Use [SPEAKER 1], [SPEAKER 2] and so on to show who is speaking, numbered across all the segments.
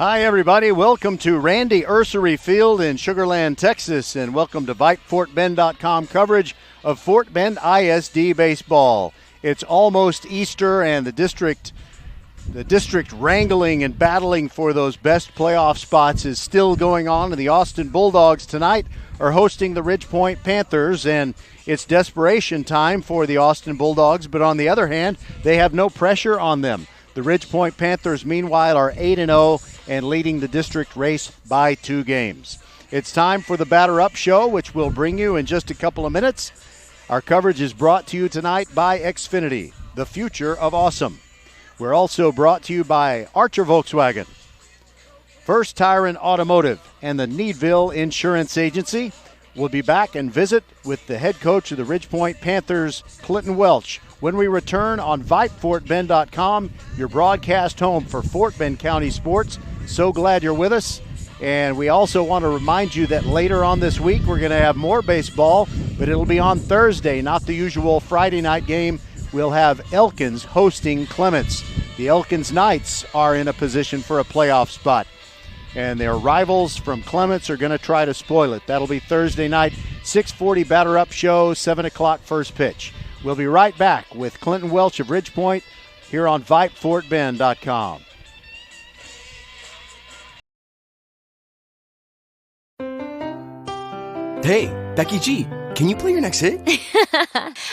[SPEAKER 1] Hi, everybody. Welcome to Randy Ursery Field in Sugar Land, Texas, and welcome to VypeFortBend.com coverage of Fort Bend ISD baseball. It's almost Easter, and the district wrangling and battling for those best playoff spots is still going on, and the Austin Bulldogs tonight are hosting the Ridgepoint Panthers, and it's desperation time for the Austin Bulldogs, but on the other hand, they have no pressure on them. The Ridgepoint Panthers, meanwhile, are 8-0 and leading the district race by 2 games. It's time for the Batter Up Show, which we'll bring you in just a couple of minutes. Our coverage is brought to you tonight by Xfinity, the future of awesome. We're also brought to you by Archer Volkswagen, First Tire and Automotive, and the Needville Insurance Agency. We'll be back and visit with the head coach of the Ridgepoint Panthers, Clinton Welch, when we return on VypeFortBend.com, your broadcast home for Fort Bend County sports. So glad you're with us. And we also want to remind you that later on this week, we're going to have more baseball, but it'll be on Thursday, not the usual Friday night game. We'll have Elkins hosting Clements. The Elkins Knights are in a position for a playoff spot, and their rivals from Clements are going to try to spoil it. That'll be Thursday night, 6:40 Batter Up Show, 7 o'clock first pitch. We'll be right back with Clinton Welch of Ridgepoint here on VypeFortBend.com.
[SPEAKER 2] Hey, Becky G, can you play your next hit?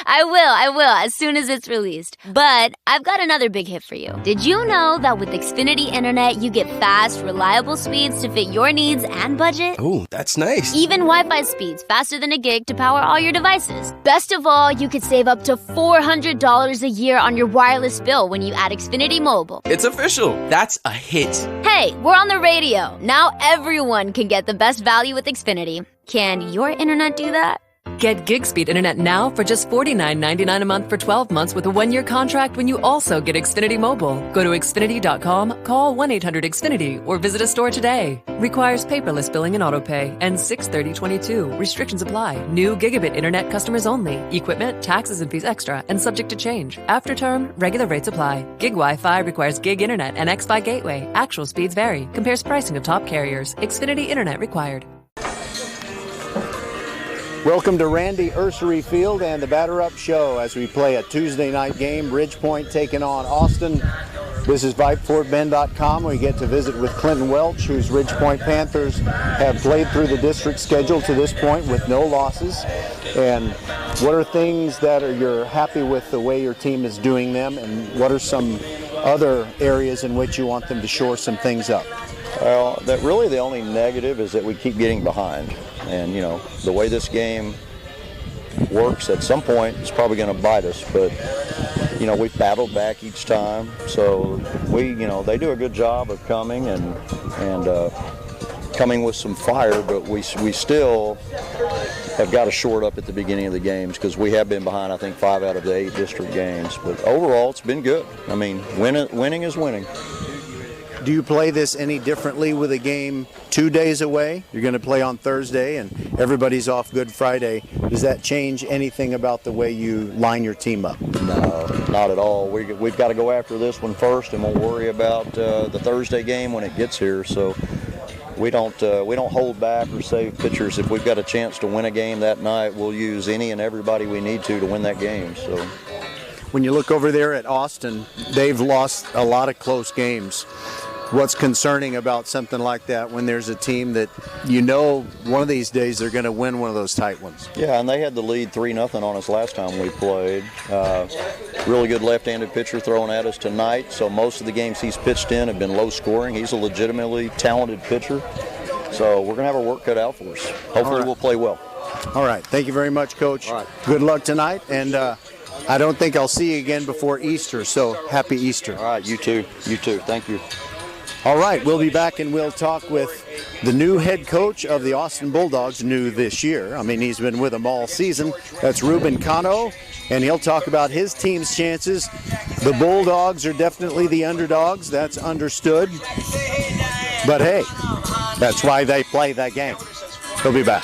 [SPEAKER 3] I will, as soon as it's released. But I've got another big hit for you. Did you know that with Xfinity Internet, you get fast, reliable speeds to fit your needs and budget?
[SPEAKER 2] Oh, that's nice.
[SPEAKER 3] Even Wi-Fi speeds faster than a gig to power all your devices. Best of all, you could save up to $400 a year on your wireless bill when you add Xfinity Mobile.
[SPEAKER 2] It's official. That's a hit.
[SPEAKER 3] Hey, we're on the radio. Now everyone can get the best value with Xfinity. Can your internet do that?
[SPEAKER 4] Get gig speed internet now for just $49.99 a month for 12 months with a 1-year contract when you also get Xfinity Mobile. Go to Xfinity.com, call 1-800-XFINITY, or visit a store today. Requires paperless billing and autopay. Ends 6/30/22. Restrictions apply. New gigabit internet customers only. Equipment, taxes and fees extra and subject to change. After term, regular rates apply. Gig Wi-Fi requires gig internet and X-Fi gateway. Actual speeds vary. Compares pricing of top carriers. Xfinity internet required.
[SPEAKER 1] Welcome to Randy Ursery Field and the Batter Up Show as we play a Tuesday night game. Ridgepoint taking on Austin. This is VypeFortBend.com. We get to visit with Clinton Welch, whose Ridgepoint Panthers have played through the district schedule to this point with no losses. And what are things that you're happy with the way your team is doing them, and what are some other areas in which you want them to shore some things up?
[SPEAKER 5] Well, really the only negative is that we keep getting behind. And, the way this game works, at some point, it's probably going to bite us. But, we've battled back each time. So, they do a good job of coming and coming with some fire. But we still have got to shore it up at the beginning of the games because we have been behind, I think, 5 out of the 8 district games. But overall, it's been good. I mean, winning is winning.
[SPEAKER 1] Do you play this any differently with a game 2 days away? You're going to play on Thursday and everybody's off Good Friday. Does that change anything about the way you line your team up?
[SPEAKER 5] No, not at all. We've got to go after this one first, and we'll worry about the Thursday game when it gets here. So we don't hold back or save pitchers. If we've got a chance to win a game that night, we'll use any and everybody we need to win that game. So
[SPEAKER 1] when you look over there at Austin, they've lost a lot of close games. What's concerning about something like that when there's a team that one of these days they're going to win one of those tight ones?
[SPEAKER 5] Yeah, and they had the lead 3-0 on us last time we played. Really good left-handed pitcher throwing at us tonight, so most of the games he's pitched in have been low scoring. He's a legitimately talented pitcher, so we're going to have our work cut out for us. Hopefully we'll play well.
[SPEAKER 1] All right. Thank you very much, Coach.
[SPEAKER 5] All right.
[SPEAKER 1] Good luck tonight, and I don't think I'll see you again before Easter, so happy Easter.
[SPEAKER 5] All right, you too. You too. Thank you.
[SPEAKER 1] All right, we'll be back and we'll talk with the new head coach of the Austin Bulldogs, new this year. I mean, he's been with them all season. That's Ruben Cano, and he'll talk about his team's chances. The Bulldogs are definitely the underdogs. That's understood. But hey, that's why they play that game. He'll be back.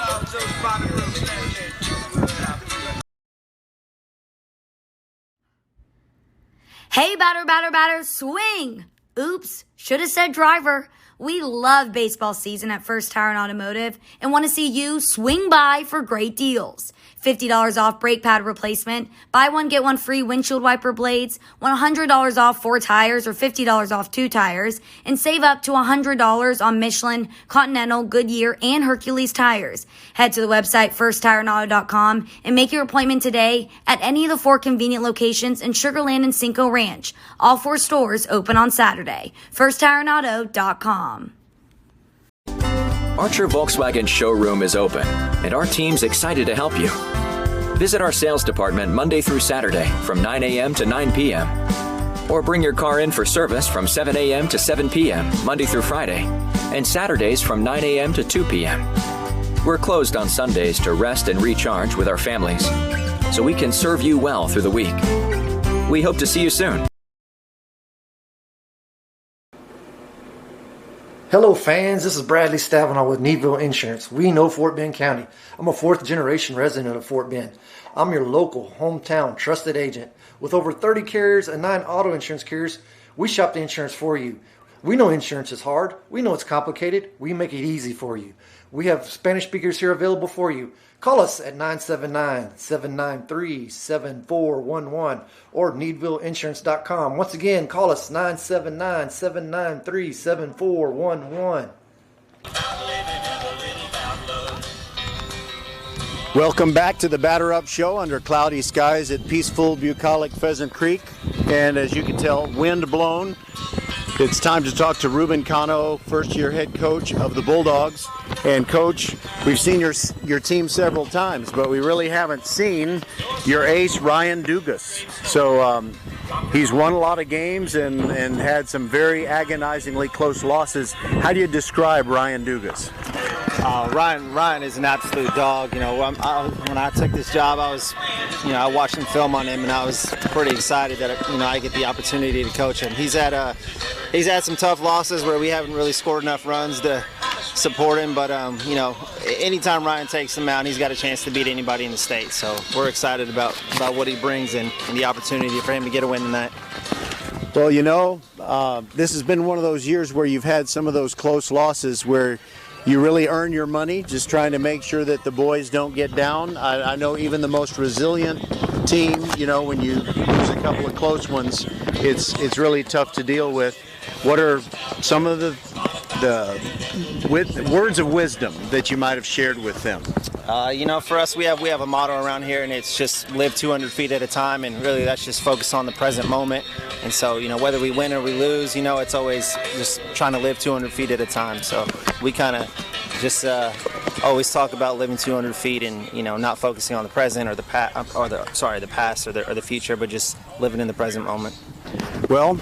[SPEAKER 6] Hey, batter, batter, batter, swing! Oops, should have said driver. We love baseball season at First Tire and Automotive and want to see you swing by for great deals. $50 off brake pad replacement, buy one get one free windshield wiper blades, $100 off 4 tires or $50 off 2 tires, and save up to $100 on Michelin, Continental, Goodyear, and Hercules tires. Head to the website firsttireandauto.com and make your appointment today at any of the 4 convenient locations in Sugar Land and Cinco Ranch. All 4 stores open on Saturday. firsttireandauto.com.
[SPEAKER 7] Archer Volkswagen showroom is open, and our team's excited to help you. Visit our sales department Monday through Saturday from 9 a.m. to 9 p.m. Or bring your car in for service from 7 a.m. to 7 p.m. Monday through Friday, and Saturdays from 9 a.m. to 2 p.m. We're closed on Sundays to rest and recharge with our families, so we can serve you well through the week. We hope to see you soon.
[SPEAKER 8] Hello fans, this is Bradley Stavanaugh with Needville Insurance. We know Fort Bend County. I'm a 4th generation resident of Fort Bend. I'm your local, hometown, trusted agent. With over 30 carriers and 9 auto insurance carriers, we shop the insurance for you. We know insurance is hard. We know it's complicated. We make it easy for you. We have Spanish speakers here available for you. Call us at 979-793-7411 or needvilleinsurance.com. Once again, call us 979-793-7411.
[SPEAKER 1] Welcome back to the Batter Up Show under cloudy skies at peaceful bucolic Pheasant Creek. And as you can tell, wind blown. It's time to talk to Ruben Cano, first-year head coach of the Bulldogs. And Coach, we've seen your team several times, but we really haven't seen your ace, Ryan Dugas. So he's won a lot of games and had some very agonizingly close losses. How do you describe Ryan Dugas?
[SPEAKER 9] Ryan is an absolute dog. You know, when I took this job, I watched some film on him, and I was pretty excited that I get the opportunity to coach him. He's had some tough losses where we haven't really scored enough runs to support him, but anytime Ryan takes the mound, he's got a chance to beat anybody in the state. So we're excited about what he brings and the opportunity for him to get a win tonight.
[SPEAKER 1] Well, this has been one of those years where you've had some of those close losses where you really earn your money, just trying to make sure that the boys don't get down. I know even the most resilient team, when you lose a couple of close ones, it's really tough to deal with. What are some of the words of wisdom that you might have shared with them?
[SPEAKER 9] For us, we have a motto around here, and it's just live 200 feet at a time, and really that's just focus on the present moment. And so, whether we win or we lose, it's always just trying to live 200 feet at a time. So we kind of just always talk about living 200 feet and, not focusing on the present or the past or the future, but just living in the present moment.
[SPEAKER 1] Well,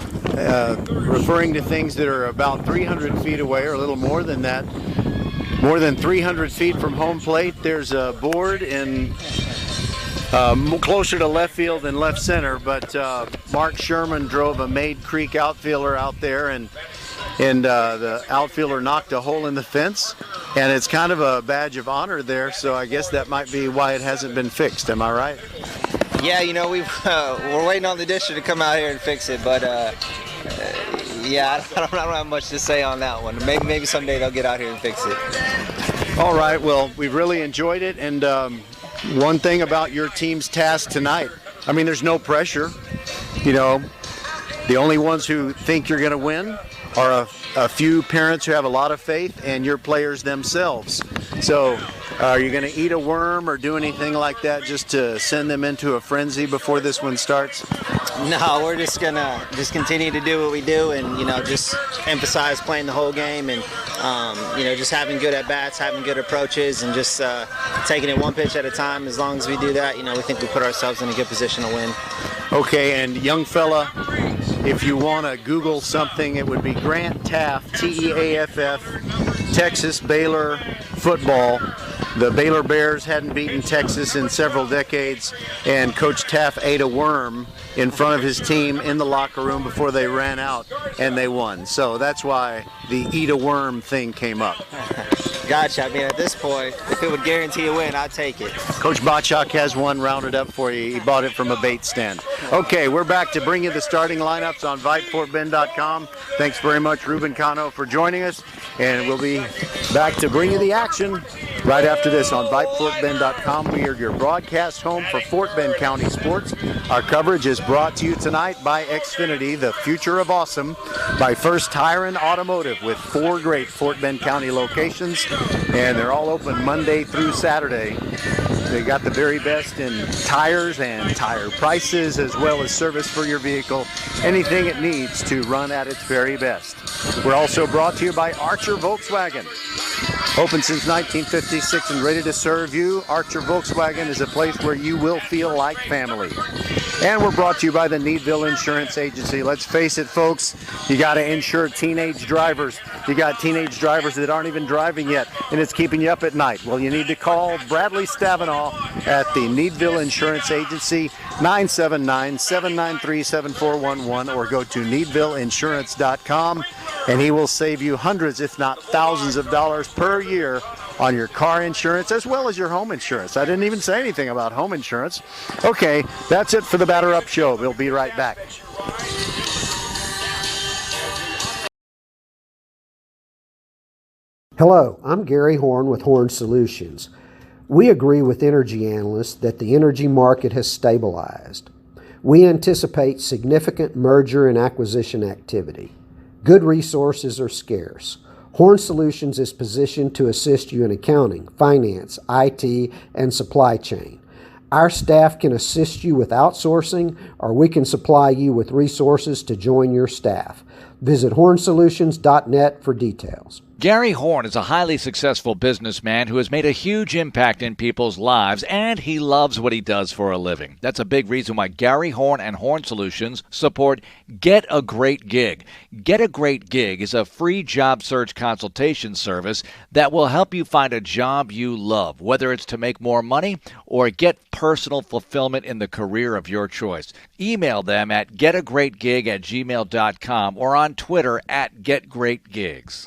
[SPEAKER 1] referring to things that are about 300 feet away or a little more than that, more than 300 feet from home plate, there's a board in closer to left field than left center, but Mark Sherman drove a Maid Creek outfielder out there, and the outfielder knocked a hole in the fence, and it's kind of a badge of honor there, so I guess that might be why it hasn't been fixed. Am I right?
[SPEAKER 9] Yeah, we're waiting on the disher to come out here and fix it, but I don't have much to say on that one. Maybe someday they'll get out here and fix it.
[SPEAKER 1] All right, well, we've really enjoyed it, and one thing about your team's task tonight, there's no pressure. The only ones who think you're going to win are a few parents who have a lot of faith and your players themselves. So are you going to eat a worm or do anything like that just to send them into a frenzy before this one starts?
[SPEAKER 9] No, we're just going to continue to do what we do and, just emphasize playing the whole game and, just having good at-bats, having good approaches, and just taking it one pitch at a time. As long as we do that, we think we put ourselves in a good position to win.
[SPEAKER 1] Okay, and young fella, if you want to Google something, it would be Grant Taft, T-E-A-F-F, Texas Baylor football. The Baylor Bears hadn't beaten Texas in several decades, and Coach Taff ate a worm in front of his team in the locker room before they ran out, and they won. So that's why the eat a worm thing came up.
[SPEAKER 9] Gotcha. I mean, at this point, if it would guarantee a win, I'd take it.
[SPEAKER 1] Coach Botchak has one rounded up for you. He bought it from a bait stand. Okay, we're back to bring you the starting lineups on VypeFortBend.com. Thanks very much, Ruben Cano, for joining us, and we'll be back to bring you the action right after this on VypeFortBend.com. We are your broadcast home for Fort Bend County sports. Our coverage is brought to you tonight by Xfinity, the future of awesome, by First Tire and Automotive, with 4 great Fort Bend County locations, and they're all open Monday through Saturday. They got the very best in tires and tire prices, as well as service for your vehicle, anything it needs to run at its very best. We're also brought to you by Archer Volkswagen. Open since 1956 and ready to serve you, Archer Volkswagen is a place where you will feel like family. And we're brought to you by the Needville Insurance Agency. Let's face it, folks, you got to insure teenage drivers. You got teenage drivers that aren't even driving yet, and it's keeping you up at night. Well, you need to call Bradley Stavanaugh at the Needville Insurance Agency, 979-793-7411, or go to needvilleinsurance.com, and he will save you hundreds, if not thousands of dollars per year on your car insurance as well as your home insurance. I didn't even say anything about home insurance. Okay, that's it for the Batter Up Show. We'll be right back.
[SPEAKER 10] Hello, I'm Gary Horn with Horn Solutions. We agree with energy analysts that the energy market has stabilized. We anticipate significant merger and acquisition activity. Good resources are scarce. Horn Solutions is positioned to assist you in accounting, finance, IT, and supply chain. Our staff can assist you with outsourcing, or we can supply you with resources to join your staff. Visit hornsolutions.net for details.
[SPEAKER 11] Gary Horn is a highly successful businessman who has made a huge impact in people's lives, and he loves what he does for a living. That's a big reason why Gary Horn and Horn Solutions support Get a Great Gig. Get a Great Gig is a free job search consultation service that will help you find a job you love, whether it's to make more money or get personal fulfillment in the career of your choice. Email them at getagreatgig@gmail.com or on Twitter at getgreatgigs.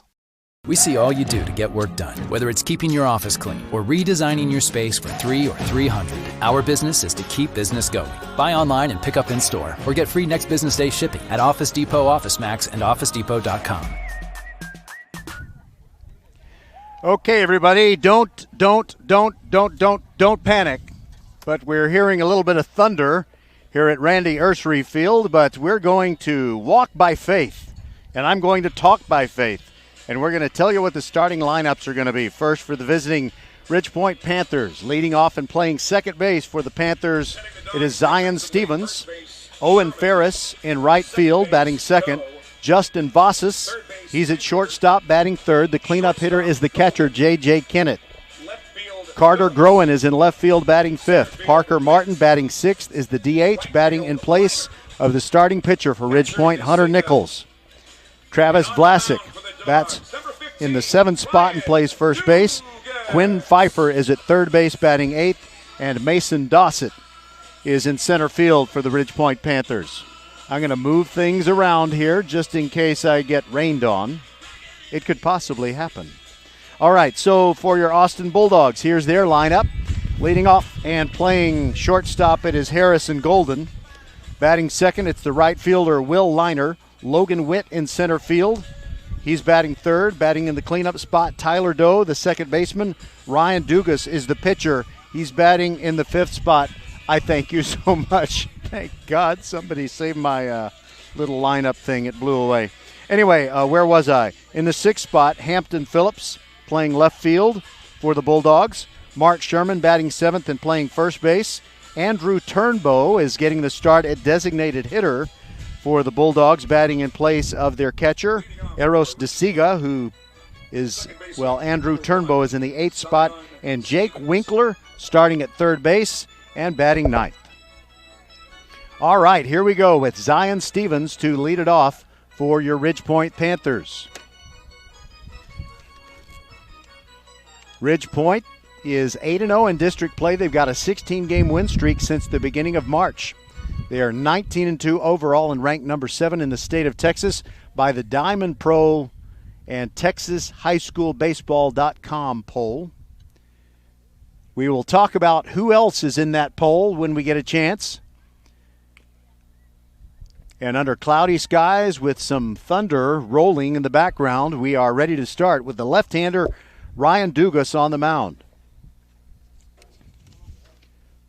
[SPEAKER 12] We see all you do to get work done, whether it's keeping your office clean or redesigning your space for 3 or 300. Our business is to keep business going. Buy online and pick up in store, or get free next business day shipping at Office Depot, OfficeMax, and OfficeDepot.com.
[SPEAKER 1] Okay, everybody, don't panic. But we're hearing a little bit of thunder here at Randy Ursery Field, but we're going to walk by faith, and I'm going to talk by faith. And we're going to tell you what the starting lineups are going to be. First, for the visiting Ridgepoint Panthers, leading off and playing second base for the Panthers, it is Zion Stevens. Owen Ferris in right field, batting second. Justin Vossas, he's at shortstop, batting third. The cleanup hitter is the catcher, J.J. Kennett. Carter Groen is in left field, batting fifth. Parker Martin, batting sixth, is the DH, batting in place of the starting pitcher for Ridgepoint, Hunter Nichols. Travis Vlasic bats in the seventh spot and plays first base. Quinn Pfeiffer is at third base, batting eighth. And Mason Dossett is in center field for the Ridgepoint Panthers. I'm going to move things around here just in case I get rained on. It could possibly happen. All right, so for your Austin Bulldogs, here's their lineup. Leading off and playing shortstop, it is Harrison Golden. Batting second, it's the right fielder, Will Liner. Logan Witt in center field. He's batting third. Batting in the cleanup spot, Tyler Doe, the second baseman. Ryan Dugas is the pitcher. He's batting in the fifth spot. I thank you so much. Thank God somebody saved my little lineup thing. It blew away. Anyway, where was I? In the sixth spot, Hampton Phillips playing left field for the Bulldogs. Mark Sherman batting seventh and playing first base. Andrew Turnbow is getting the start at designated hitter for the Bulldogs, batting in place of their catcher, Eros DeSiga, who is, well, Andrew Turnbow is in the eighth spot, and Jake Winkler starting at third base and batting ninth. All right, here we go with Zion Stevens to lead it off for your Ridgepoint Panthers. Ridgepoint is 8-0 in district play. They've got a 16-game win streak since the beginning of March. They are 19-2 overall and ranked number 7 in the state of Texas by the Diamond Pro and TexasHighSchoolBaseball.com poll. We will talk about who else is in that poll when we get a chance. And under cloudy skies with some thunder rolling in the background, we are ready to start with the left-hander Ryan Dugas on the mound.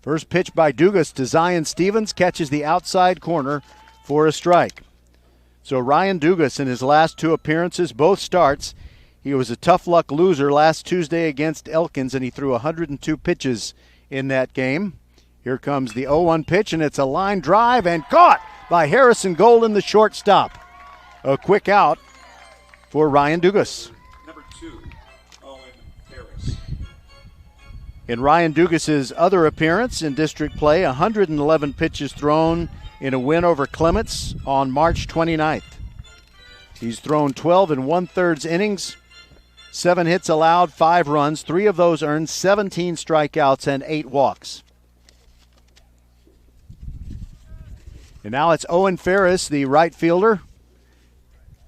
[SPEAKER 1] First pitch by Dugas to Zion Stevens, catches the outside corner for a strike. So Ryan Dugas in his last 2 appearances, both starts, he was a tough luck loser last Tuesday against Elkins, and he threw 102 pitches in that game. Here comes the 0-1 pitch, and it's a line drive and caught by Harrison Golden, the shortstop. A quick out for Ryan Dugas.
[SPEAKER 13] Number 2, Owen Harris.
[SPEAKER 1] In Ryan Dugas's other appearance in district play, 111 pitches thrown in a win over Clements on March 29th. He's thrown 12 1/3 innings, 7 hits allowed, 5 runs, 3 of those earned, 17 strikeouts, and 8 walks. And now it's Owen Ferris, the right fielder,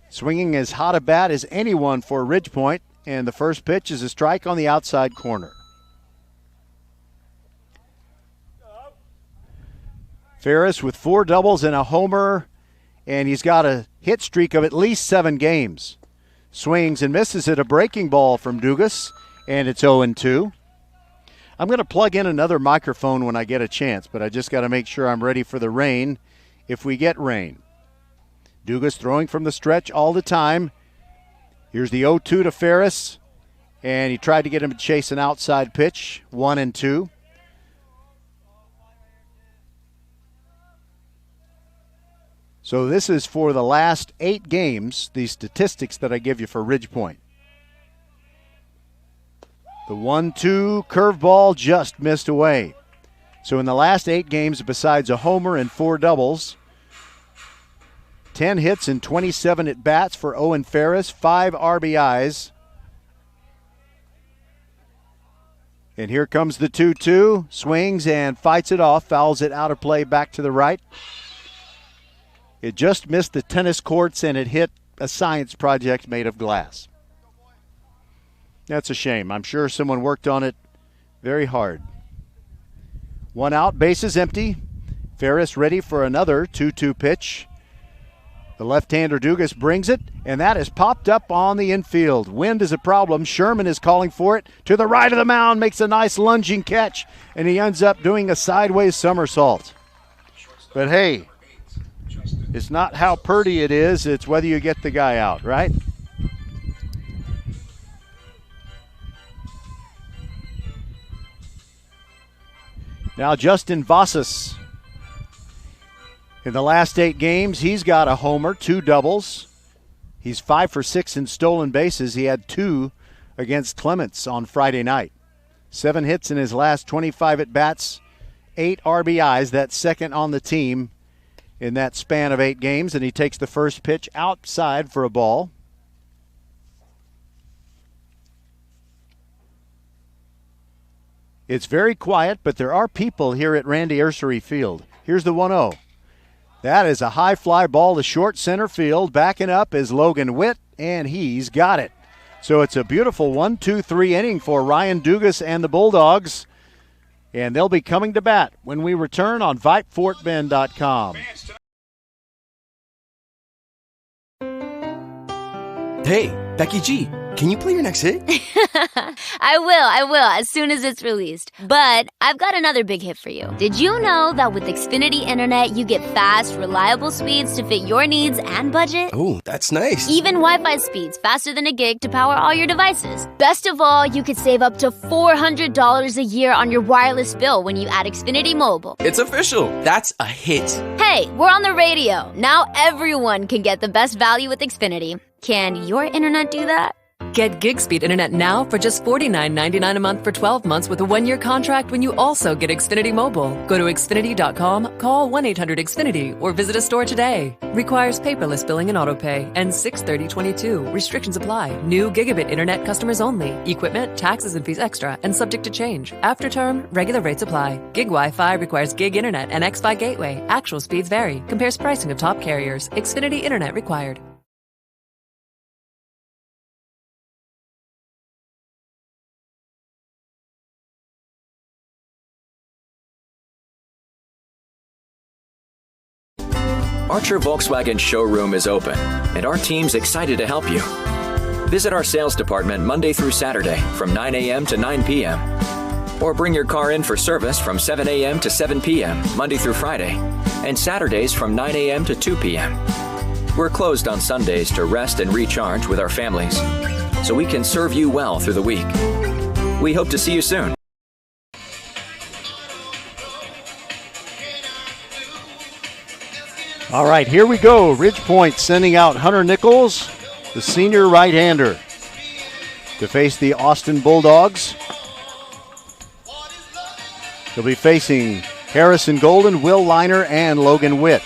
[SPEAKER 1] swinging as hot a bat as anyone for Ridgepoint, and the first pitch is a strike on the outside corner. Ferris with 4 doubles and a homer, and he's got a hit streak of at least 7 games. Swings and misses at a breaking ball from Dugas, and it's 0-2. I'm going to plug in another microphone when I get a chance, but I just got to make sure I'm ready for the rain if we get rain. Dugas throwing from the stretch all the time. Here's the 0-2 to Ferris, and he tried to get him to chase an outside pitch, 1-2. So this is for the last 8 games, the statistics that I give you for Ridgepoint. The 1-2 curveball just missed away. So in the last 8 games, besides a homer and 4 doubles, 10 hits and 27 at-bats for Owen Ferris, 5 RBIs. And here comes the 2-2, swings and fights it off, fouls it out of play back to the right. It just missed the tennis courts, and it hit a science project made of glass. That's a shame. I'm sure someone worked on it very hard. 1 out, bases empty. Ferris ready for another 2-2 pitch. The left-hander Dugas brings it, and that is popped up on the infield. Wind is a problem. Sherman is calling for it. To the right of the mound, makes a nice lunging catch, and he ends up doing a sideways somersault. But hey, it's not how pretty it is, it's whether you get the guy out, right? Now Justin Vasas. In the last 8 games, he's got a homer, 2 doubles. He's 5 for 6 in stolen bases. He had 2 against Clements on Friday night. 7 hits in his last 25 at-bats, 8 RBIs. That's second on the team in that span of 8 games, and he takes the first pitch outside for a ball. It's very quiet, but there are people here at Randy Ursery Field. Here's the 1-0. That is a high fly ball to short center field. Backing up is Logan Witt, and he's got it. So it's a beautiful 1-2-3 inning for Ryan Dugas and the Bulldogs. And they'll be coming to bat when we return on VypeFortBend.com.
[SPEAKER 2] Hey, Becky G, can you play your next hit?
[SPEAKER 3] I will, as soon as it's released. But I've got another big hit for you. Did you know that with Xfinity Internet, you get fast, reliable speeds to fit your needs and budget?
[SPEAKER 2] Oh, that's nice.
[SPEAKER 3] Even Wi-Fi speeds faster than a gig to power all your devices. Best of all, you could save up to $400 a year on your wireless bill when you add Xfinity Mobile.
[SPEAKER 2] It's official. That's a hit.
[SPEAKER 3] Hey, we're on the radio. Now everyone can get the best value with Xfinity. Can your internet do that?
[SPEAKER 4] Get gig speed internet now for just $49.99 a month for 12 months with a 1-year contract when you also get Xfinity Mobile. Go to Xfinity.com, call 1-800-XFINITY, or visit a store today. Requires paperless billing and autopay. Ends 6/30/22. Restrictions apply. New gigabit internet customers only. Equipment, taxes and fees extra and subject to change. After term, regular rates apply. Gig Wi-Fi requires gig internet and X-Fi gateway. Actual speeds vary. Compares pricing of top carriers. Xfinity internet required.
[SPEAKER 7] Archer Volkswagen showroom is open, and our team's excited to help you. Visit our sales department Monday through Saturday from 9 a.m. to 9 p.m. Or bring your car in for service from 7 a.m. to 7 p.m. Monday through Friday, and Saturdays from 9 a.m. to 2 p.m. We're closed on Sundays to rest and recharge with our families, so we can serve you well through the week. We hope to see you soon.
[SPEAKER 1] All right, here we go. Ridge Point sending out Hunter Nichols, the senior right-hander, to face the Austin Bulldogs. He'll be facing Harrison Golden, Will Liner, and Logan Witt.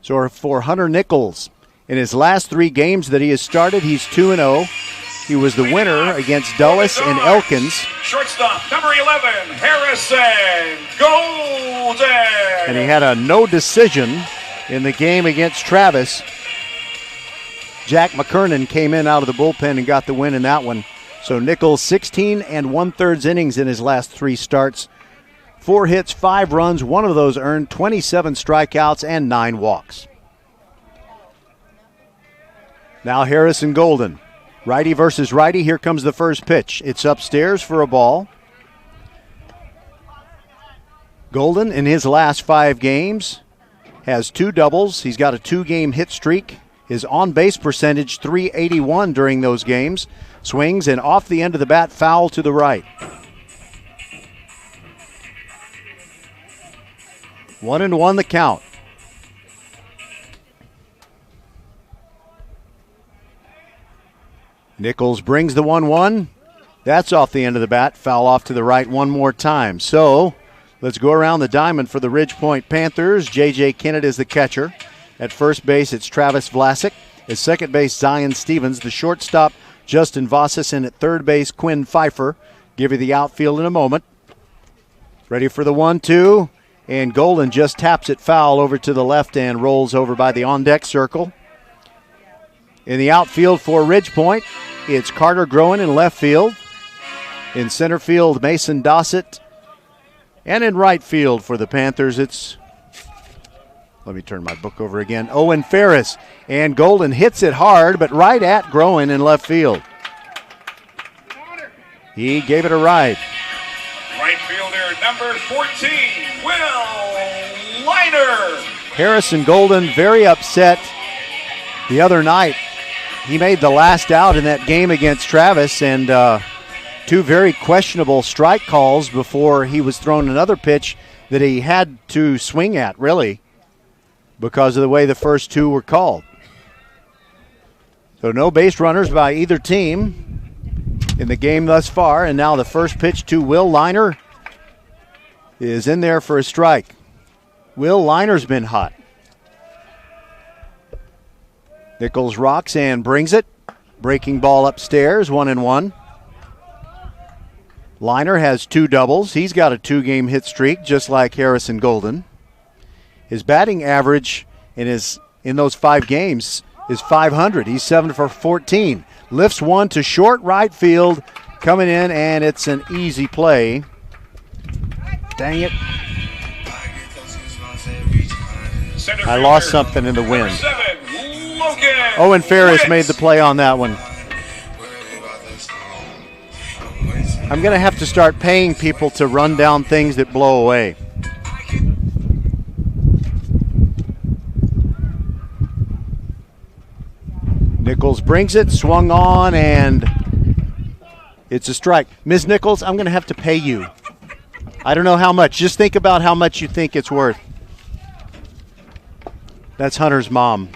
[SPEAKER 1] So for Hunter Nichols, in his last 3 games that he has started, he's 2-0. He was the winner against Dulles and Elkins.
[SPEAKER 13] Shortstop, number 11, Harrison Golden.
[SPEAKER 1] And he had a no decision in the game against Travis. Jack McKernan came in out of the bullpen and got the win in that one. So Nichols, 16 1/3 innings in his last 3 starts. 4 hits, 5 runs, 1 of those earned, 27 strikeouts, and 9 walks. Now Harrison Golden. Righty versus righty. Here comes the first pitch. It's upstairs for a ball. Golden, in his last 5 games, has 2 doubles. He's got a 2-game hit streak. His on-base percentage, .381 during those games. Swings and off the end of the bat, foul to the right. 1-1 the count. Nichols brings the 1-1. That's off the end of the bat. Foul off to the right one more time. So let's go around the diamond for the Ridge Point Panthers. J.J. Kennett is the catcher. At first base, it's Travis Vlasic. At second base, Zion Stevens. The shortstop, Justin Vossas. And at third base, Quinn Pfeiffer. Give you the outfield in a moment. Ready for the 1-2. And Golden just taps it foul over to the left and rolls over by the on-deck circle. In the outfield for Ridge Point, it's Carter Groen in left field. In center field, Mason Dossett. And in right field for the Panthers, it's, let me turn my book over again, Owen Ferris. And Golden hits it hard, but right at Groen in left field. He gave it a ride.
[SPEAKER 13] Right fielder, number 14, Will Liner.
[SPEAKER 1] Harrison Golden very upset the other night. He made the last out in that game against Travis, and 2 very questionable strike calls before he was thrown another pitch that he had to swing at, really, because of the way the first 2 were called. So no base runners by either team in the game thus far, and now the first pitch to Will Liner is in there for a strike. Will Liner's been hot. Nichols rocks and brings it. Breaking ball upstairs, 1-1. Liner has 2 doubles. He's got a 2-game hit streak, just like Harrison Golden. His batting average in those 5 games is .500. He's 7 for 14. Lifts one to short right field, coming in, and it's an easy play. Dang it. I lost something in the wind. Owen Ferris made the play on that one. I'm going to have to start paying people to run down things that blow away. Nichols brings it, swung on, and it's a strike. Ms. Nichols, I'm going to have to pay you. I don't know how much. Just think about how much you think it's worth. That's Hunter's mom.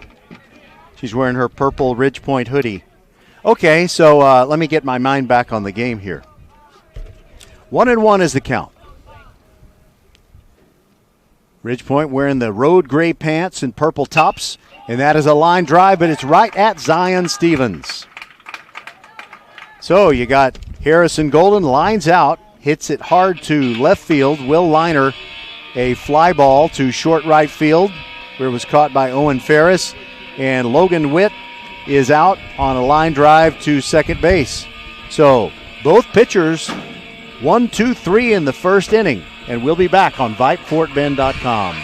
[SPEAKER 1] She's wearing her purple Ridge Point hoodie. Okay, so let me get my mind back on the game here. 1-1 is the count. Ridge Point wearing the road gray pants and purple tops, and that is a line drive, but it's right at Zion Stevens. So you got Harrison Golden lines out, hits it hard to left field. Will Liner, a fly ball to short right field, where it was caught by Owen Ferris, and Logan Witt is out on a line drive to second base. So both pitchers 1, 2, 3 in the first inning, and we'll be back on VypeFortBend.com.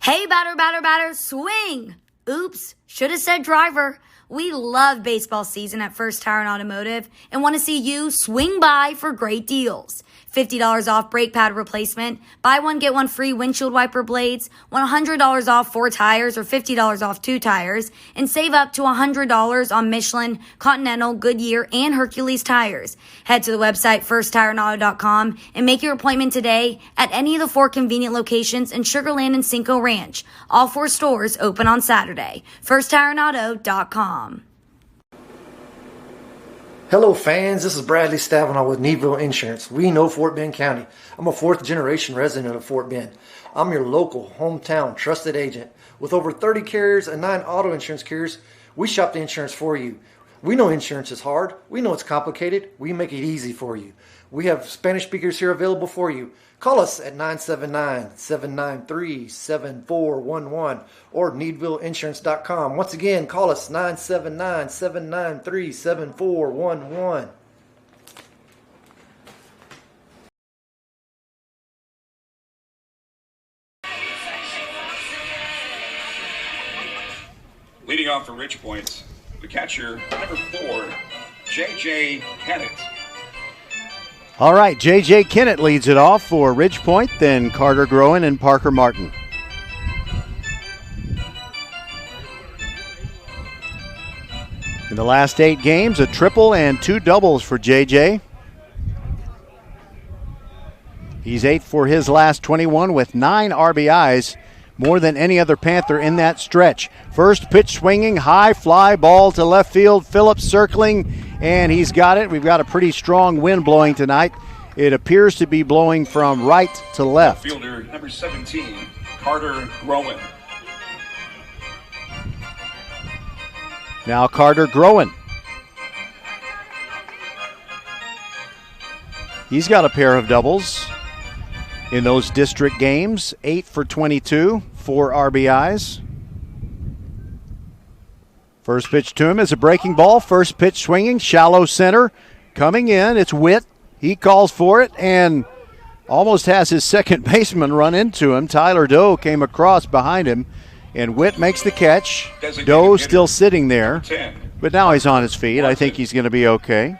[SPEAKER 6] Hey, batter, swing! Oops, should have said driver. We love baseball season at First Tire and Automotive and want to see you swing by for great deals. $50 off brake pad replacement, buy one, get one free windshield wiper blades, $100 off 4 tires or $50 off 2 tires, and save up to $100 on Michelin, Continental, Goodyear, and Hercules tires. Head to the website firsttireandauto.com and make your appointment today at any of the 4 convenient locations in Sugar Land and Cinco Ranch. All 4 stores open on Saturday. firsttireandauto.com.
[SPEAKER 8] Hello fans, this is Bradley Stavanaugh with Needville Insurance. We know Fort Bend County. I'm a 4th generation resident of Fort Bend. I'm your local, hometown, trusted agent. With over 30 carriers and 9 auto insurance carriers, we shop the insurance for you. We know insurance is hard. We know it's complicated. We make it easy for you. We have Spanish speakers here available for you. Call us at 979-793-7411 or needvilleinsurance.com. Once again, call us 979-793-7411.
[SPEAKER 13] Leading off for Ridge Point, the catcher, number 4, J.J. Kennett.
[SPEAKER 1] All right, J.J. Kennett leads it off for Ridge Point, then Carter Groen and Parker Martin. In the last 8 games, a triple and 2 doubles for J.J. He's 8 for his last 21 with 9 RBIs, more than any other Panther in that stretch. First pitch swinging, high fly ball to left field. Phillips circling, and he's got it. We've got a pretty strong wind blowing tonight. It appears to be blowing from right to left.
[SPEAKER 13] Fielder number 17, Carter Groen.
[SPEAKER 1] Now Carter Groen. He's got a pair of doubles in those district games. 8 for 22, 4 RBIs. First pitch to him is a breaking ball. First pitch swinging, shallow center. Coming in, it's Witt. He calls for it and almost has his second baseman run into him. Tyler Doe came across behind him, and Witt makes the catch. Doe still sitting there, but now he's on his feet. I think he's going to be okay.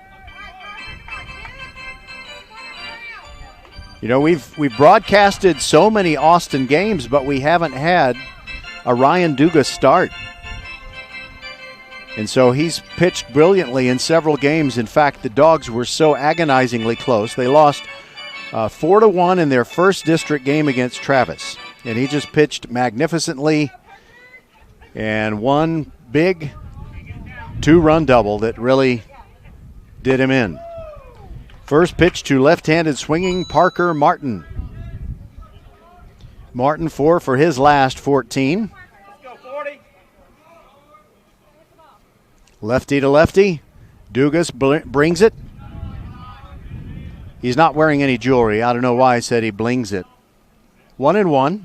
[SPEAKER 1] You know, we've broadcasted so many Austin games, but we haven't had a Ryan Dugas start. And so he's pitched brilliantly in several games. In fact, the Dogs were so agonizingly close. They lost 4-1 in their first district game against Travis. And he just pitched magnificently and one big 2-run double that really did him in. First pitch to left-handed swinging Parker Martin. Martin 4 for his last 14. Lefty to lefty. Dugas brings it. He's not wearing any jewelry. I don't know why I said he blings it. 1-1.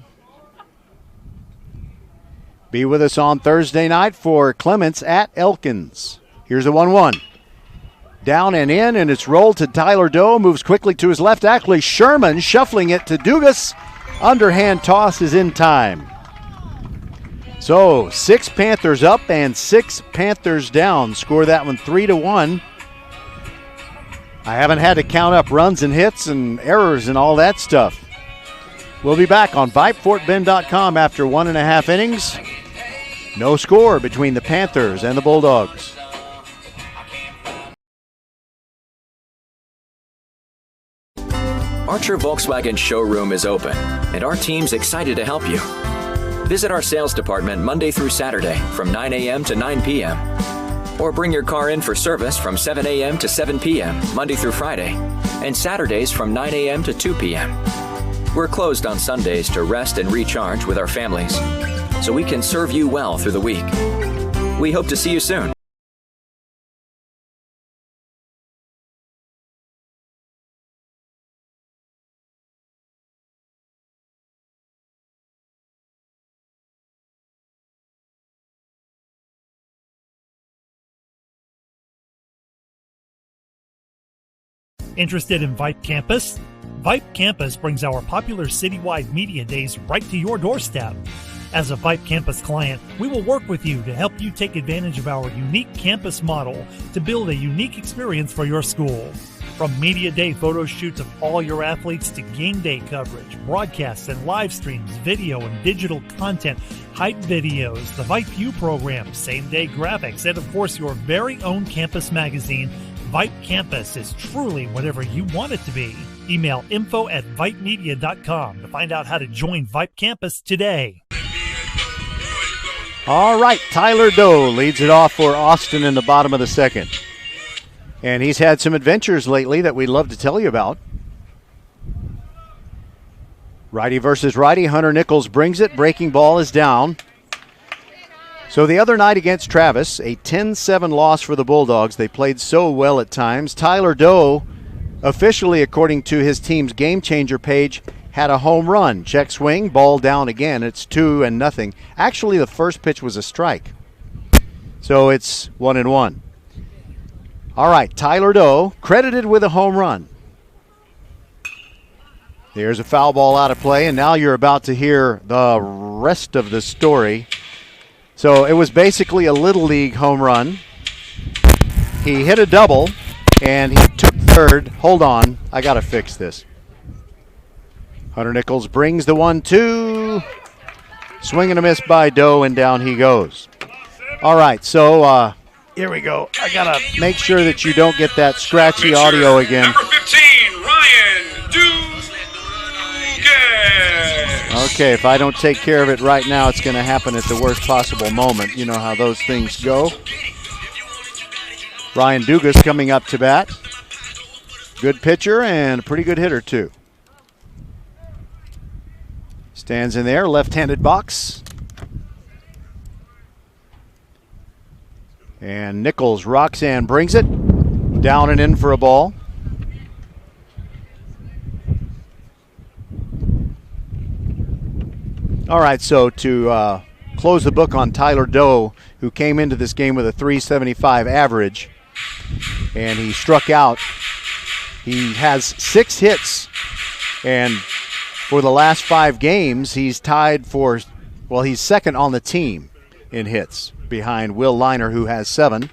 [SPEAKER 1] Be with us on Thursday night for Clements at Elkins. Here's a 1-1. Down and in, and it's rolled to Tyler Doe. Moves quickly to his left. Actually, Sherman shuffling it to Dugas. Underhand toss is in time. So 6 Panthers up and 6 Panthers down. Score that one 3-1. I haven't had to count up runs and hits and errors and all that stuff. We'll be back on VypeFortBend.com after 1.5 innings. No score between the Panthers and the Bulldogs.
[SPEAKER 7] Archer Volkswagen showroom is open, and our team's excited to help you. Visit our sales department Monday through Saturday from 9 a.m. to 9 p.m. Or bring your car in for service from 7 a.m. to 7 p.m. Monday through Friday, and Saturdays from 9 a.m. to 2 p.m. We're closed on Sundays to rest and recharge with our families, so we can serve you well through the week. We hope to see you soon.
[SPEAKER 14] Interested in Vype Campus? Vype Campus brings our popular citywide media days right to your doorstep. As a Vype Campus client, we will work with you to help you take advantage of our unique campus model to build a unique experience for your school. From media day photo shoots of all your athletes to game day coverage, broadcasts and live streams, video and digital content, hype videos, the Vype U program, same-day graphics, and of course your very own campus magazine, Vype Campus is truly whatever you want it to be. Email info@vypemedia.com to find out how to join Vype Campus today.
[SPEAKER 1] All right, Tyler Doe leads it off for Austin in the bottom of the second. And he's had some adventures lately that we'd love to tell you about. Righty versus righty. Hunter Nichols brings it. Breaking ball is down. So the other night against Travis, a 10-7 loss for the Bulldogs. They played so well at times. Tyler Doe, officially according to his team's game changer page, had a home run. Check swing, ball down again. It's 2-0. Actually, the first pitch was a strike. So it's 1-1. All right, Tyler Doe credited with a home run. There's a foul ball out of play, and now you're about to hear the rest of the story. So it was basically a Little League home run. He hit a double, and he took third. Hold on, I got to fix this. Hunter Nichols brings the 1-2. Swing and a miss by Doe, and down he goes. All right, so here we go. I got to make sure that you don't get that scratchy audio again.
[SPEAKER 13] Number 15, Ryan Dugas.
[SPEAKER 1] Okay, if I don't take care of it right now, it's going to happen at the worst possible moment. You know how those things go. Ryan Dugas coming up to bat. Good pitcher and a pretty good hitter, too. Stands in there, left-handed box. And Nichols, Roxanne brings it. Down and in for a ball. All right, so to close the book on Tyler Doe, who came into this game with a .375 average, and he struck out. He has 6 hits, and for the last 5 games, he's tied for, well, he's second on the team in hits behind Will Liner, who has 7.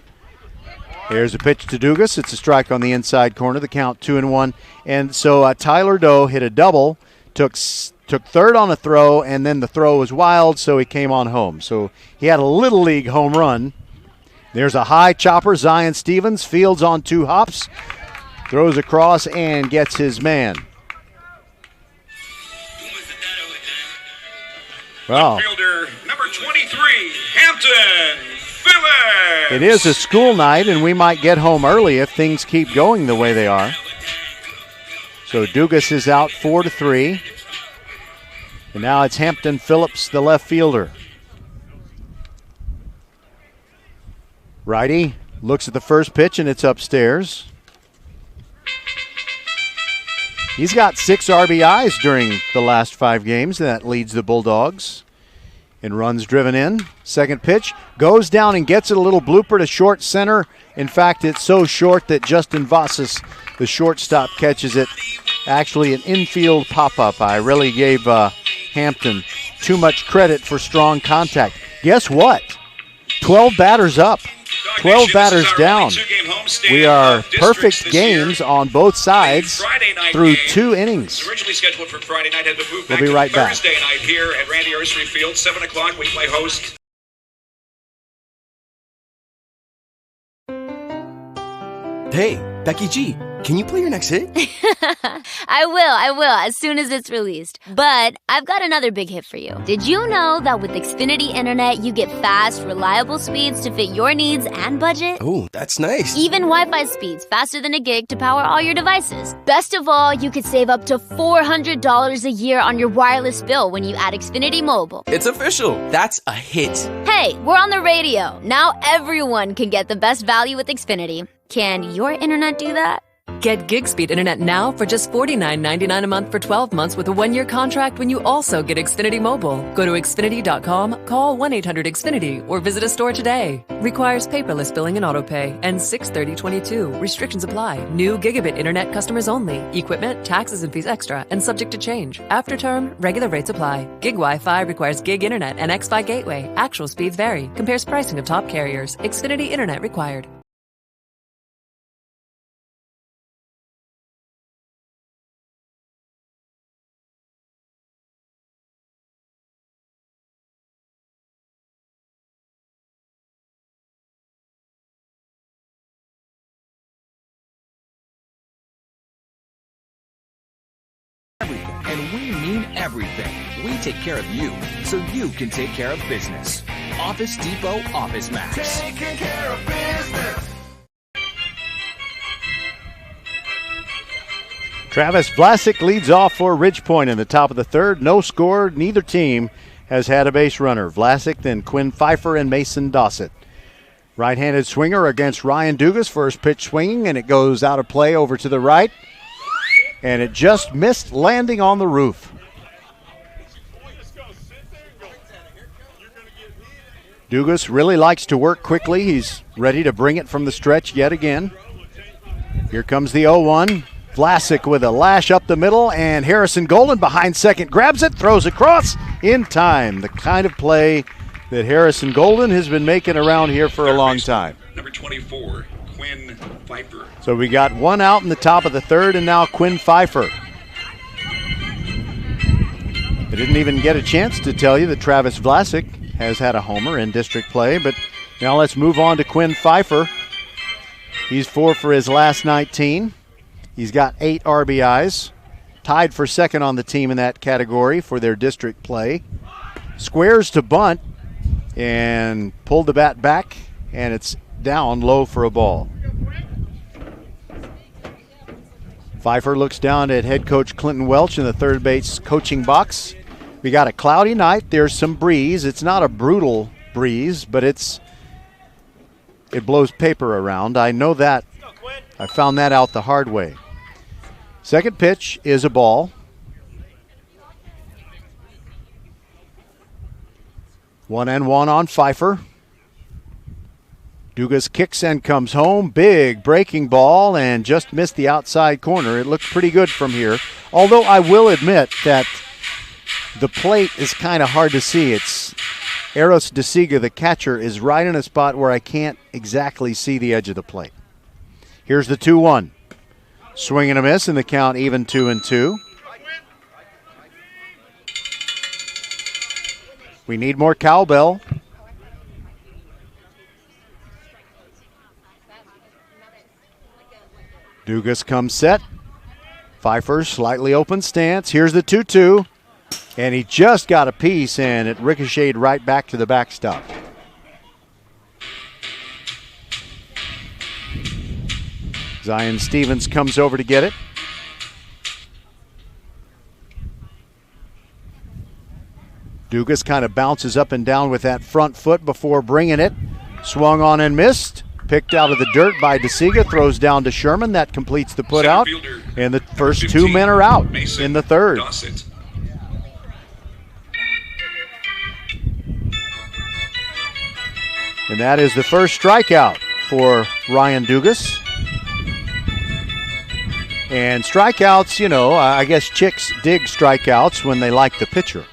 [SPEAKER 1] Here's a pitch to Dugas. It's a strike on the inside corner. The count 2-1. And so Tyler Doe hit a double, took third on a throw, and then the throw was wild, so he came on home. So he had a Little League home run. There's a high chopper. Zion Stevens fields on 2 hops, throws across, and gets his man. Wow.
[SPEAKER 13] Fielder number 23, Hampton Phillips.
[SPEAKER 1] It is a school night, and we might get home early if things keep going the way they are. So Dugas is out 4-3. And now it's Hampton Phillips, the left fielder. Righty looks at the first pitch, and it's upstairs. He's got 6 RBIs during the last 5 games. That leads the Bulldogs in runs driven in. Second pitch goes down and gets it, a little blooper to short center. In fact, it's so short that Justin Vassis, the shortstop, catches it. Actually, an infield pop-up. I really gave Hampton too much credit for strong contact. Guess what? 12 batters up. 12 batters down. We are perfect games on both sides through 2 innings.
[SPEAKER 13] Originally scheduled for Friday night, had to move
[SPEAKER 1] We'll
[SPEAKER 13] back
[SPEAKER 1] be right
[SPEAKER 13] to
[SPEAKER 1] back.
[SPEAKER 13] Thursday night here at Randy Ursery Field, 7 o'clock. We play host.
[SPEAKER 2] Hey, Becky G, can you play your next hit?
[SPEAKER 3] I will, as soon as it's released. But I've got another big hit for you. Did you know that with Xfinity Internet, you get fast, reliable speeds to fit your needs and budget?
[SPEAKER 2] Oh, that's nice.
[SPEAKER 3] Even Wi-Fi speeds faster than a gig to power all your devices. Best of all, you could save up to $400 a year on your wireless bill when you add Xfinity Mobile.
[SPEAKER 2] It's official. That's a hit.
[SPEAKER 3] Hey, we're on the radio. Now everyone can get the best value with Xfinity. Can your internet do that?
[SPEAKER 4] Get gig speed internet now for just $49.99 a month for 12 months with a 1-year contract when you also get Xfinity Mobile. Go to Xfinity.com, call 1-800-XFINITY, or visit a store today. Requires paperless billing and autopay. Ends 6/30/22. Restrictions apply. New gigabit internet customers only. Equipment, taxes and fees extra and subject to change. After term, regular rates apply. Gig Wi-Fi requires gig internet and X-Fi gateway. Actual speeds vary. Compares pricing of top carriers. Xfinity Internet required.
[SPEAKER 15] And we mean everything. We take care of you, so you can take care of business. Office Depot Office Max.
[SPEAKER 16] Taking care of business.
[SPEAKER 1] Travis Vlasic leads off for Ridgepoint in the top of the third. No score. Neither team has had a base runner. Vlasic, then Quinn Pfeiffer and Mason Dossett. Right-handed swinger against Ryan Dugas. First pitch swinging, and it goes out of play over to the right. And it just missed landing on the roof. Dugas really likes to work quickly. He's ready to bring it from the stretch yet again. Here comes the 0-1. Vlasic with a lash up the middle, and Harrison Golden behind second grabs it, throws across in time. The kind of play that Harrison Golden has been making around here for a long time.
[SPEAKER 13] Number 24, Quinn Pfeiffer.
[SPEAKER 1] So we got one out in the top of the third, and now Quinn Pfeiffer. I didn't even get a chance to tell you that Travis Vlasic has had a homer in district play, but now let's move on to Quinn Pfeiffer. He's 4 for his last 19. He's got 8 RBIs, tied for second on the team in that category for their district play. Squares to bunt and pulled the bat back, and it's down low for a ball. Pfeiffer looks down at head coach Clinton Welch in the third base coaching box. We got a cloudy night. There's some breeze. It's not a brutal breeze, but it blows paper around. I know that. I found that out the hard way. Second pitch is a ball. 1-1 on Pfeiffer. Dugas kicks and comes home. Big breaking ball and just missed the outside corner. It looked pretty good from here. Although I will admit that the plate is kind of hard to see. It's Eros DeSiga, the catcher, is right in a spot where I can't exactly see the edge of the plate. Here's the 2-1. Swing and a miss, and the count even 2-2. We need more cowbell. Dugas comes set. Pfeiffer, slightly open stance. Here's the 2-2. And he just got a piece, and it ricocheted right back to the backstop. Zion Stevens comes over to get it. Dugas kind of bounces up and down with that front foot before bringing it. Swung on and missed. Picked out of the dirt by DeSiga. Throws down to Sherman. That completes the put out. And the first 2 men are out in the third.
[SPEAKER 13] Dossett.
[SPEAKER 1] And that is the first strikeout for Ryan Dugas. And strikeouts, you know, I guess chicks dig strikeouts when they like the pitcher.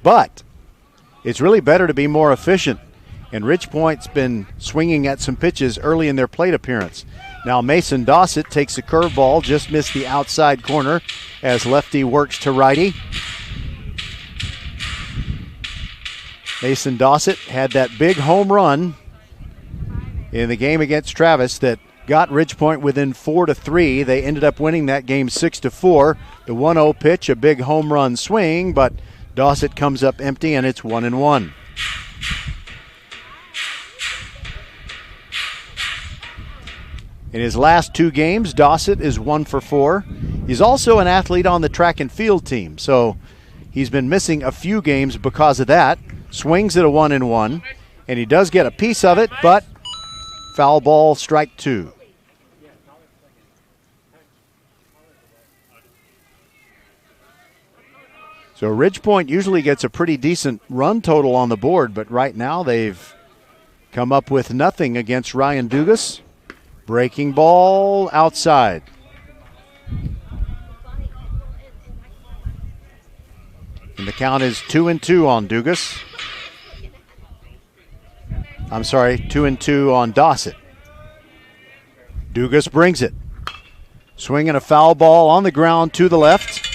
[SPEAKER 1] But it's really better to be more efficient. And Ridgepoint's been swinging at some pitches early in their plate appearance. Now Mason Dossett takes a curveball, just missed the outside corner as lefty works to righty. Mason Dossett had that big home run in the game against Travis that got Ridgepoint within 4-3. They ended up winning that game 6-4. The 1-0 pitch, a big home run swing, but Dossett comes up empty, and it's 1-1. In his last 2 games, Dossett is 1 for 4. He's also an athlete on the track and field team, so he's been missing a few games because of that. Swings at a 1-1, and he does get a piece of it, but foul ball, strike 2. So Ridgepoint usually gets a pretty decent run total on the board, but right now they've come up with nothing against Ryan Dugas. Breaking ball outside. And the count is 2-2 on Dugas. I'm sorry, 2-2 on Dossett. Dugas brings it. Swinging a foul ball on the ground to the left.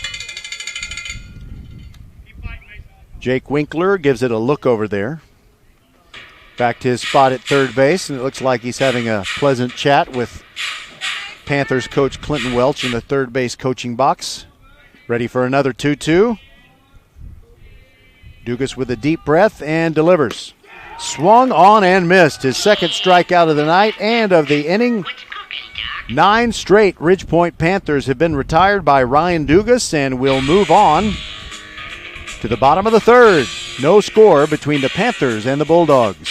[SPEAKER 1] Jake Winkler gives it a look over there. Back to his spot at third base, and it looks like he's having a pleasant chat with Panthers coach Clinton Welch in the third base coaching box. Ready for another 2-2. Dugas with a deep breath and delivers. Swung on and missed. His second strikeout of the night and of the inning. 9 straight Ridgepoint Panthers have been retired by Ryan Dugas, and will move on to the bottom of the third. No score between the Panthers and the Bulldogs.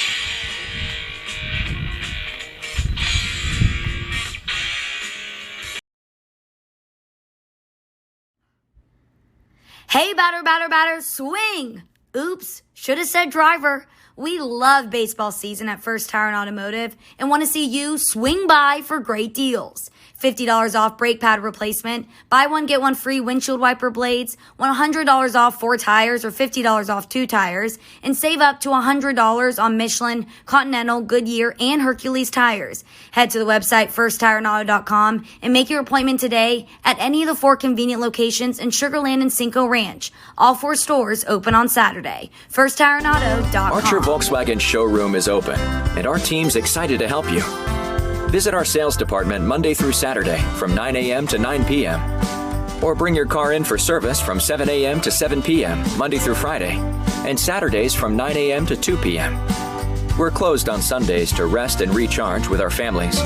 [SPEAKER 6] Hey, batter, batter, batter, swing! Oops, should have said driver. We love baseball season at First Tire and Automotive and want to see you swing by for great deals. $50 off brake pad replacement, buy one get one free windshield wiper blades, $100 off 4 tires or $50 off 2 tires, and save up to $100 on Michelin, Continental, Goodyear, and Hercules tires. Head to the website firsttireandauto.com and make your appointment today at any of the 4 convenient locations in Sugar Land and Cinco Ranch. All 4 stores open on Saturday. firsttireandauto.com.
[SPEAKER 7] Archer Volkswagen showroom is open, and our team's excited to help you. Visit our sales department Monday through Saturday from 9 a.m. to 9 p.m. Or bring your car in for service from 7 a.m. to 7 p.m. Monday through Friday, and Saturdays from 9 a.m. to 2 p.m. We're closed on Sundays to rest and recharge with our families,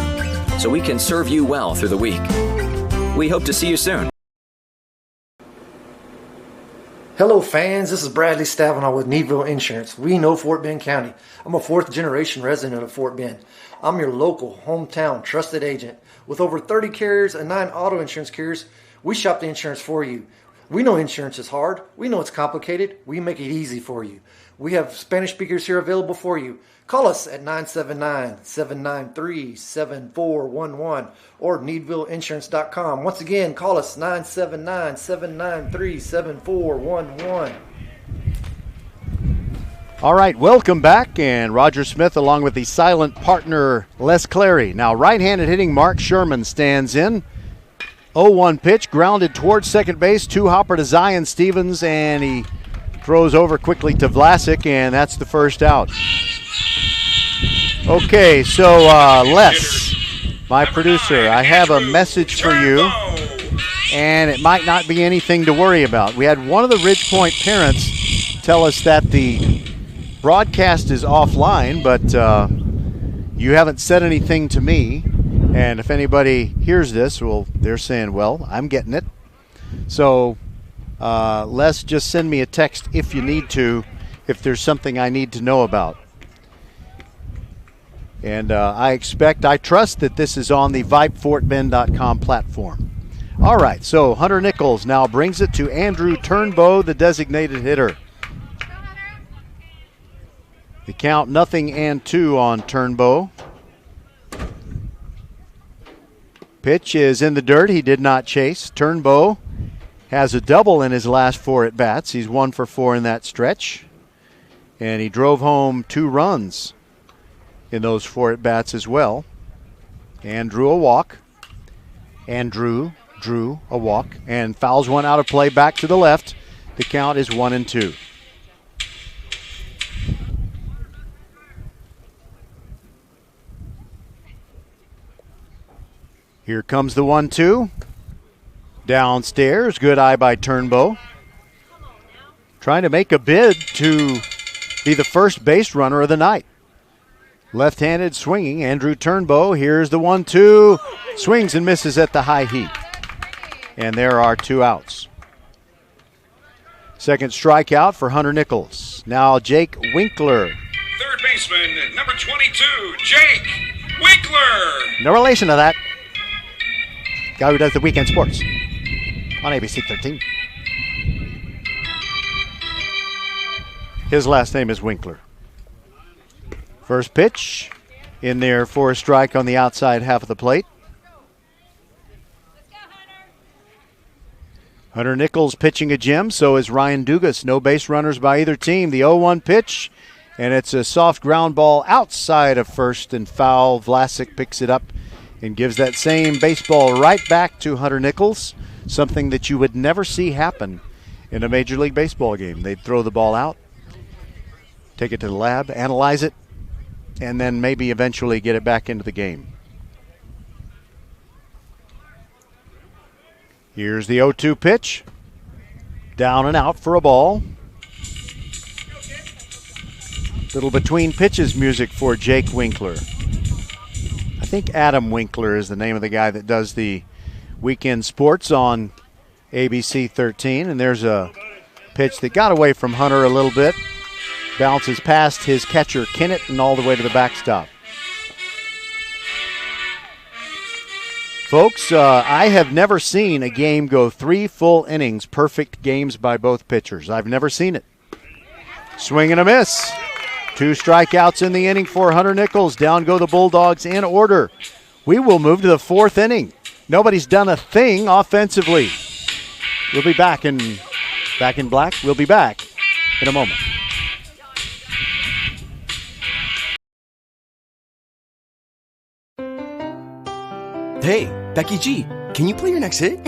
[SPEAKER 7] so we can serve you well through the week. We hope to see you soon.
[SPEAKER 8] Hello fans, this is Bradley Stavanaugh with Needville Insurance. We know Fort Bend County. I'm a 4th generation resident of Fort Bend. I'm your local, hometown, trusted agent. With over 30 carriers and 9 auto insurance carriers, we shop the insurance for you. We know insurance is hard. We know it's complicated. We make it easy for you. We have Spanish speakers here available for you. Call us at 979-793-7411 or needvilleinsurance.com. Once again, call us 979-793-7411.
[SPEAKER 1] All right, welcome back, and Roger Smith along with the silent partner Les Clary. Now right-handed hitting Mark Sherman stands in. 0-1 pitch, grounded towards second base, 2-hopper to Zion Stevens, and he throws over quickly to Vlasic, and that's the first out. Okay, so Les, my producer, I have a message for you, and it might not be anything to worry about. We had one of the Ridgepoint parents tell us that the broadcast is offline, but you haven't said anything to me, and if anybody hears this, well, they're saying, well, I'm getting it. So Les, just send me a text if you need to, if there's something I need to know about. And I trust that this is on the VypeFortBend.com platform. All right, so Hunter Nichols now brings it to Andrew Turnbow, the designated hitter. The count 0-2 on Turnbow. Pitch is in the dirt. He did not chase. Turnbow has a double in his last 4 at-bats. He's 1 for 4 in that stretch. And he drove home 2 runs in those 4 at-bats as well. And drew a walk. And drew a walk. And fouls one out of play back to the left. The count is 1-2. Here comes the 1-2. Downstairs, good eye by Turnbow. Trying to make a bid to be the first base runner of the night. Left-handed swinging, Andrew Turnbow. Here's the 1-2. Swings and misses at the high heat. And there are 2 outs. Second strikeout for Hunter Nichols. Now Jake Winkler.
[SPEAKER 13] Third baseman, number 22, Jake Winkler.
[SPEAKER 1] No relation to that. Guy who does the weekend sports on ABC 13. His last name is Winkler. First pitch in there for a strike on the outside half of the plate. Hunter Nichols pitching a gem, so is Ryan Dugas. No base runners by either team. The 0-1 pitch, and it's a soft ground ball outside of first and foul. Vlasic picks it up and gives that same baseball right back to Hunter Nichols, something that you would never see happen in a Major League Baseball game. They'd throw the ball out, take it to the lab, analyze it, and then maybe eventually get it back into the game. Here's the 0-2 pitch. Down and out for a ball. Little between pitches music for Jake Winkler. I think Adam Winkler is the name of the guy that does the weekend sports on ABC 13. And there's a pitch that got away from Hunter a little bit. Bounces past his catcher, Kennett, and all the way to the backstop. Folks, I have never seen a game go 3 full innings, perfect games by both pitchers. I've never seen it. Swing and a miss. 2 strikeouts in the inning for Hunter Nichols. Down go the Bulldogs in order. We will move to the 4th inning. Nobody's done a thing offensively. We'll be back in black. We'll be back in a moment.
[SPEAKER 2] Hey, Becky G, can you play your next hit?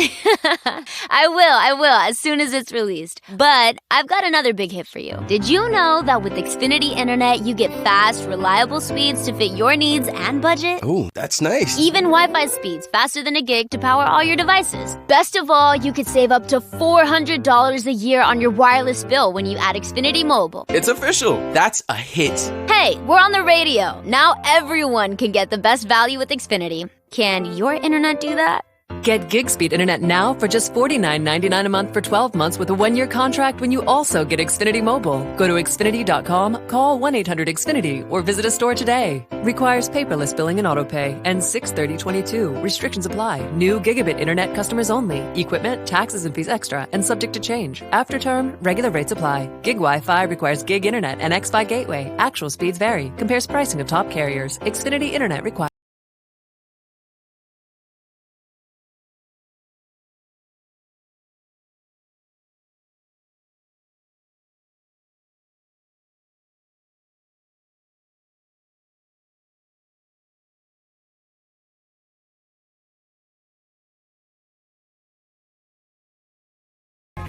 [SPEAKER 3] I will, as soon as it's released. But I've got another big hit for you. Did you know that with Xfinity Internet, you get fast, reliable speeds to fit your needs and budget?
[SPEAKER 2] Oh, that's nice.
[SPEAKER 3] Even Wi-Fi speeds faster than a gig to power all your devices. Best of all, you could save up to $400 a year on your wireless bill when you add Xfinity Mobile.
[SPEAKER 2] It's official. That's a hit.
[SPEAKER 3] Hey, we're on the radio. Now everyone can get the best value with Xfinity. Can your internet do that?
[SPEAKER 4] Get gig speed internet now for just $49.99 a month for 12 months with a 1-year contract when you also get Xfinity Mobile. Go to Xfinity.com, call 1-800-XFINITY, or visit a store today. Requires paperless billing and autopay. And 6/30/22. Restrictions apply. New gigabit internet customers only. Equipment, taxes, and fees extra and subject to change. After term, regular rates apply. Gig Wi-Fi requires gig internet and X-Fi gateway. Actual speeds vary. Compares pricing of top carriers. Xfinity Internet requires.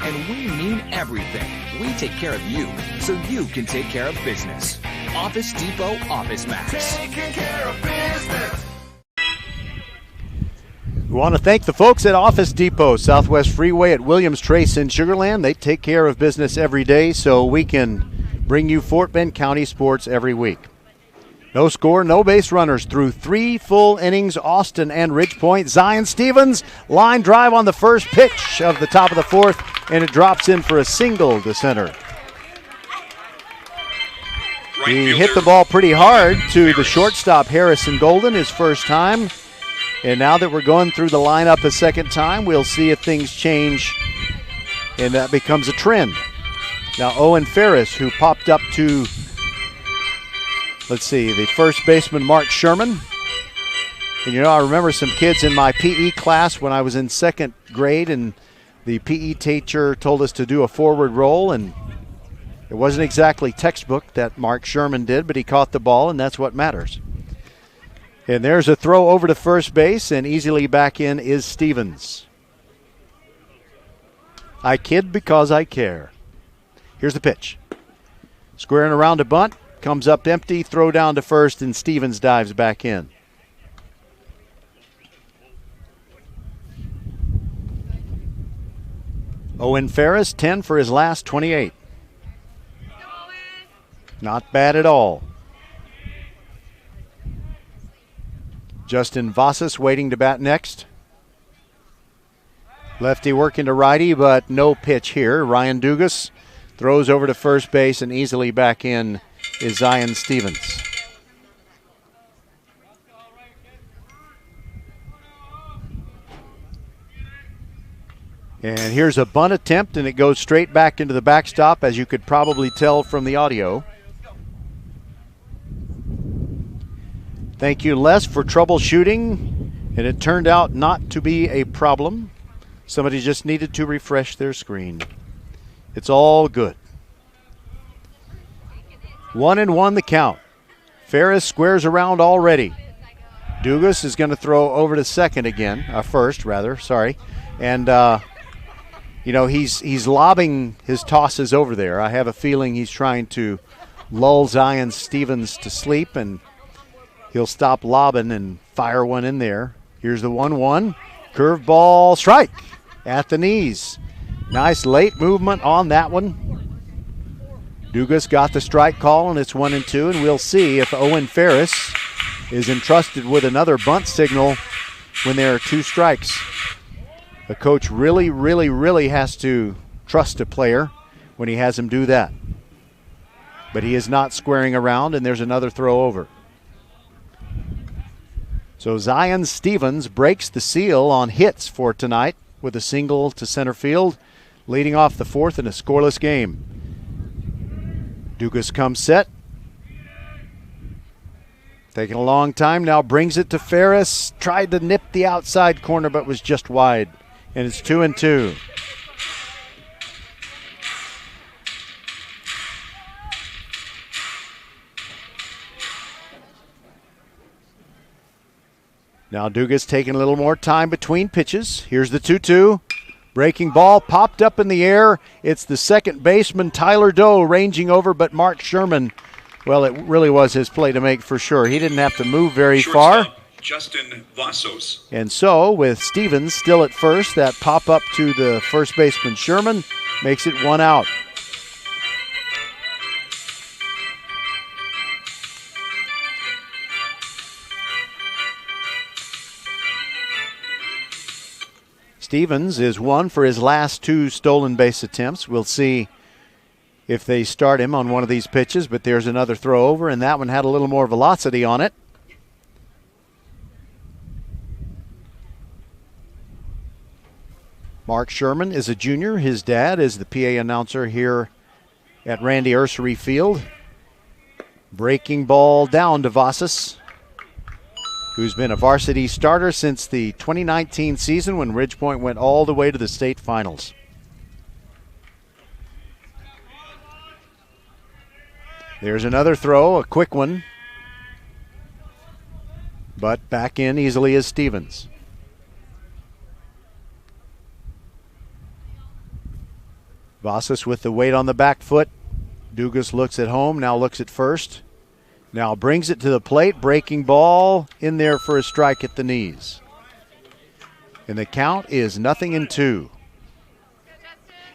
[SPEAKER 15] And we mean everything. We take care of you, so you can take care of business. Office Depot Office Max.
[SPEAKER 16] Taking care of business.
[SPEAKER 1] We want to thank the folks at Office Depot, Southwest Freeway at Williams Trace in Sugar Land. They take care of business every day so we can bring you Fort Bend County sports every week. No score, no base runners through 3 full innings. Austin and Ridgepoint. Zion Stevens, line drive on the first pitch of the top of the 4th, and it drops in for a single to center. He hit the ball pretty hard to the shortstop, Harrison Golden, his first time. And now that we're going through the lineup a second time, we'll see if things change and that becomes a trend. Now Owen Ferris, who popped up to, let's see, the first baseman, Mark Sherman. And you know, I remember some kids in my PE class when I was in 2nd grade, and the PE teacher told us to do a forward roll, and it wasn't exactly textbook that Mark Sherman did, but he caught the ball, and that's what matters. And there's a throw over to first base, and easily back in is Stevens. I kid because I care. Here's the pitch. Squaring around a bunt, comes up empty, throw down to first, and Stevens dives back in. Owen Ferris, 10 for his last 28. Not bad at all. Justin Vasas waiting to bat next. Lefty working to righty, but no pitch here. Ryan Dugas throws over to first base, and easily back in is Zion Stevens. And here's a bunt attempt, and it goes straight back into the backstop, as you could probably tell from the audio. Thank you, Les, for troubleshooting, and it turned out not to be a problem. Somebody just needed to refresh their screen. It's all good. 1-1 the count. Ferris squares around already. Dugas is going to throw over to second again, first rather, sorry. And, he's lobbing his tosses over there. I have a feeling he's trying to lull Zion Stevens to sleep, and he'll stop lobbing and fire one in there. Here's the 1-1. Curveball strike at the knees. Nice late movement on that one. Dugas got the strike call, and it's 1-2, and we'll see if Owen Ferris is entrusted with another bunt signal when there are 2 strikes. The coach really, really, really has to trust a player when he has him do that. But he is not squaring around, and there's another throw over. So Zion Stevens breaks the seal on hits for tonight with a single to center field, leading off the 4th in a scoreless game. Dugas comes set. Taking a long time now, brings it to Ferris. Tried to nip the outside corner, but was just wide. And it's 2-2. Now Dugas taking a little more time between pitches. Here's the 2-2. Breaking ball popped up in the air. It's the second baseman, Tyler Doe, ranging over, but Mark Sherman, well, it really was his play to make for sure. He didn't have to move very far.
[SPEAKER 13] Justin Vassos.
[SPEAKER 1] And so, with Stevens still at first, that pop-up to the first baseman, Sherman, makes it 1 out. Stevens is 1 for his last 2 stolen base attempts. We'll see if they start him on one of these pitches, but there's another throw over, and that one had a little more velocity on it. Mark Sherman is a junior. His dad is the PA announcer here at Randy Ursery Field. Breaking ball down to Vasas, who's been a varsity starter since the 2019 season when Ridgepoint went all the way to the state finals. There's another throw, a quick one, but back in easily is Stevens. Vasas with the weight on the back foot. Dugas looks at home, now looks at first. Now brings it to the plate, breaking ball in there for a strike at the knees. And the count is 0-2.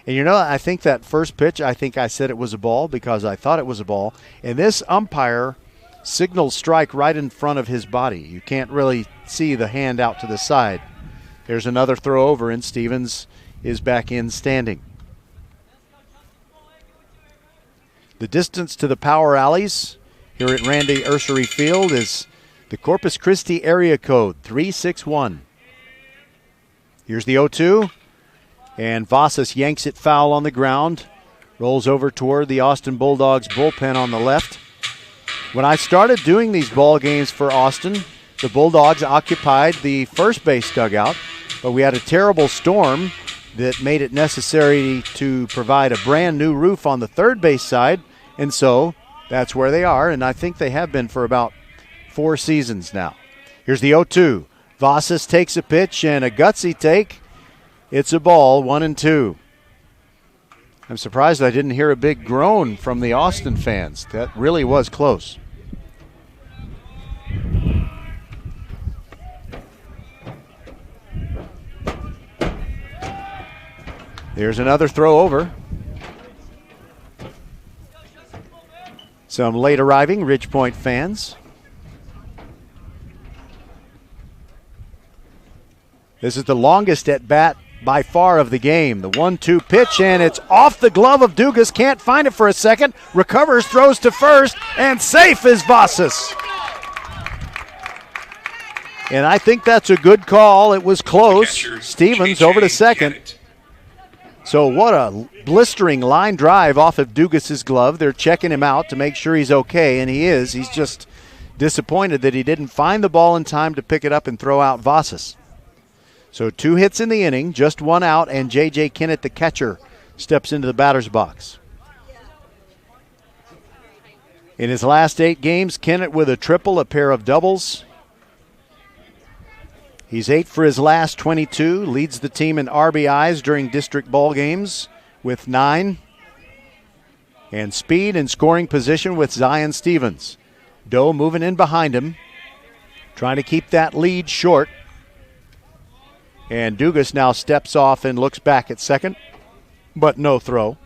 [SPEAKER 1] And I think that first pitch, I think I said it was a ball because I thought it was a ball. And this umpire signaled strike right in front of his body. You can't really see the hand out to the side. There's another throw over, and Stevens is back in standing. The distance to the power alleys here at Randy Ursery Field is the Corpus Christi area code, 361. Here's the 0-2, and Vasas yanks it foul on the ground, rolls over toward the Austin Bulldogs bullpen on the left. When I started doing these ball games for Austin, the Bulldogs occupied the first base dugout, but we had a terrible storm that made it necessary to provide a brand new roof on the third base side, and so that's where they are, and I think they have been for about 4 seasons now. Here's the 0-2. Vasas takes a pitch and a gutsy take. It's a ball, 1-2. I'm surprised I didn't hear a big groan from the Austin fans. That really was close. There's another throw over. Some late arriving Ridgepoint fans. This is the longest at bat by far of the game. The 1-2 pitch, and it's off the glove of Dugas. Can't find it for a second. Recovers, throws to first, and safe is Vasas. And I think that's a good call. It was close. Stevens over to second. So what a blistering line drive off of Dugas's glove. They're checking him out to make sure he's okay, and he is. He's just disappointed that he didn't find the ball in time to pick it up and throw out Vasas. So 2 hits in the inning, just 1 out, and J.J. Kennett, the catcher, steps into the batter's box. In his last 8 games, Kennett with a triple, a pair of doubles. He's 8 for his last 22, leads the team in RBIs during district ball games with 9. And speed and scoring position with Zion Stevens. Doe moving in behind him, trying to keep that lead short. And Dugas now steps off and looks back at second, but no throw.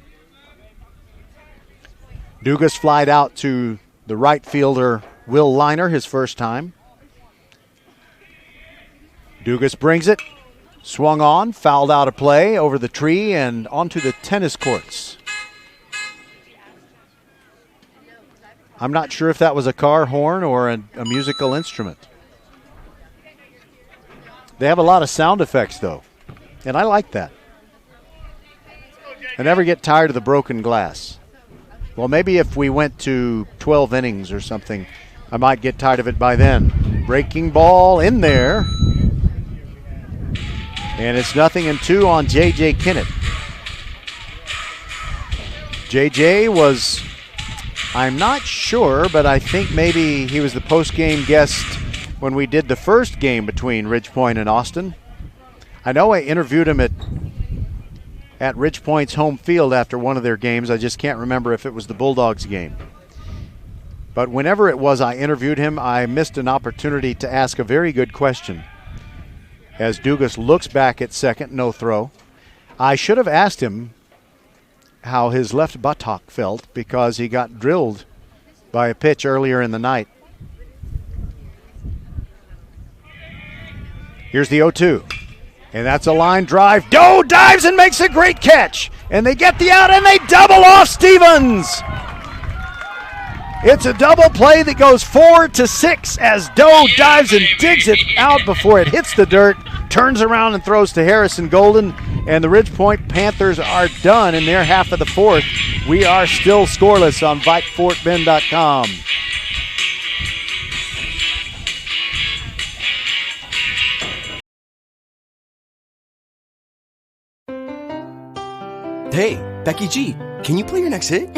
[SPEAKER 1] Dugas flied out to the right fielder, Will Liner, his first time. Dugas brings it, swung on, fouled out of play over the tree and onto the tennis courts. I'm not sure if that was a car horn or a musical instrument. They have a lot of sound effects, though, and I like that. I never get tired of the broken glass. Well, maybe if we went to 12 innings or something, I might get tired of it by then. Breaking ball in there. And it's 0-2 on J.J. Kennett. J.J. was, I'm not sure, but I think maybe he was the post-game guest when we did the first game between Ridgepoint and Austin. I know I interviewed him at Ridgepoint's home field after one of their games. I just can't remember if it was the Bulldogs game. But whenever it was I interviewed him, I missed an opportunity to ask a very good question. As Dugas looks back at second, no throw. I should have asked him how his left buttock felt because he got drilled by a pitch earlier in the night. Here's the 0-2, and that's a line drive. Doe dives and makes a great catch, and they get the out, and they double off Stevens. It's a double play that goes 4-6 as Doe dives and digs it out before it hits the dirt, turns around and throws to Harrison Golden, and the Ridgepoint Panthers are done in their half of the fourth. We are still scoreless on VypeFortBend.com.
[SPEAKER 2] Hey, Becky G, can you play your next hit?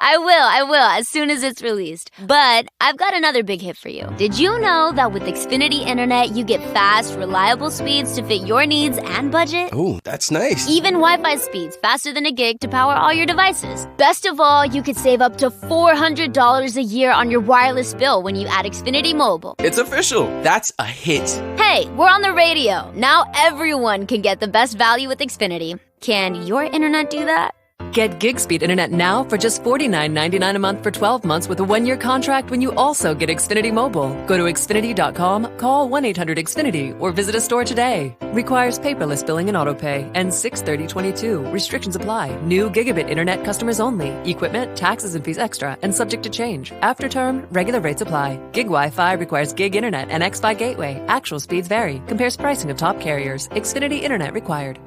[SPEAKER 3] I will, as soon as it's released. But I've got another big hit for you. Did you know that with Xfinity Internet, you get fast, reliable speeds to fit your needs and budget?
[SPEAKER 2] Oh, that's nice.
[SPEAKER 3] Even Wi-Fi speeds faster than a gig to power all your devices. Best of all, you could save up to $400 a year on your wireless bill when you add Xfinity Mobile.
[SPEAKER 2] It's official. That's a hit.
[SPEAKER 3] Hey, we're on the radio. Now everyone can get the best value with Xfinity. Can your internet do that?
[SPEAKER 4] Get gig speed internet now for just $49.99 a month for 12 months with a 1-year contract when you also get Xfinity Mobile. Go to Xfinity.com, call 1-800-XFINITY, or visit a store today. Requires paperless billing and autopay. Ends 6/30/22. Restrictions apply. New gigabit internet customers only. Equipment, taxes and fees extra and subject to change. After term, regular rates apply. Gig Wi-Fi requires gig internet and X-Fi gateway. Actual speeds vary. Compares pricing of top carriers. Xfinity internet required.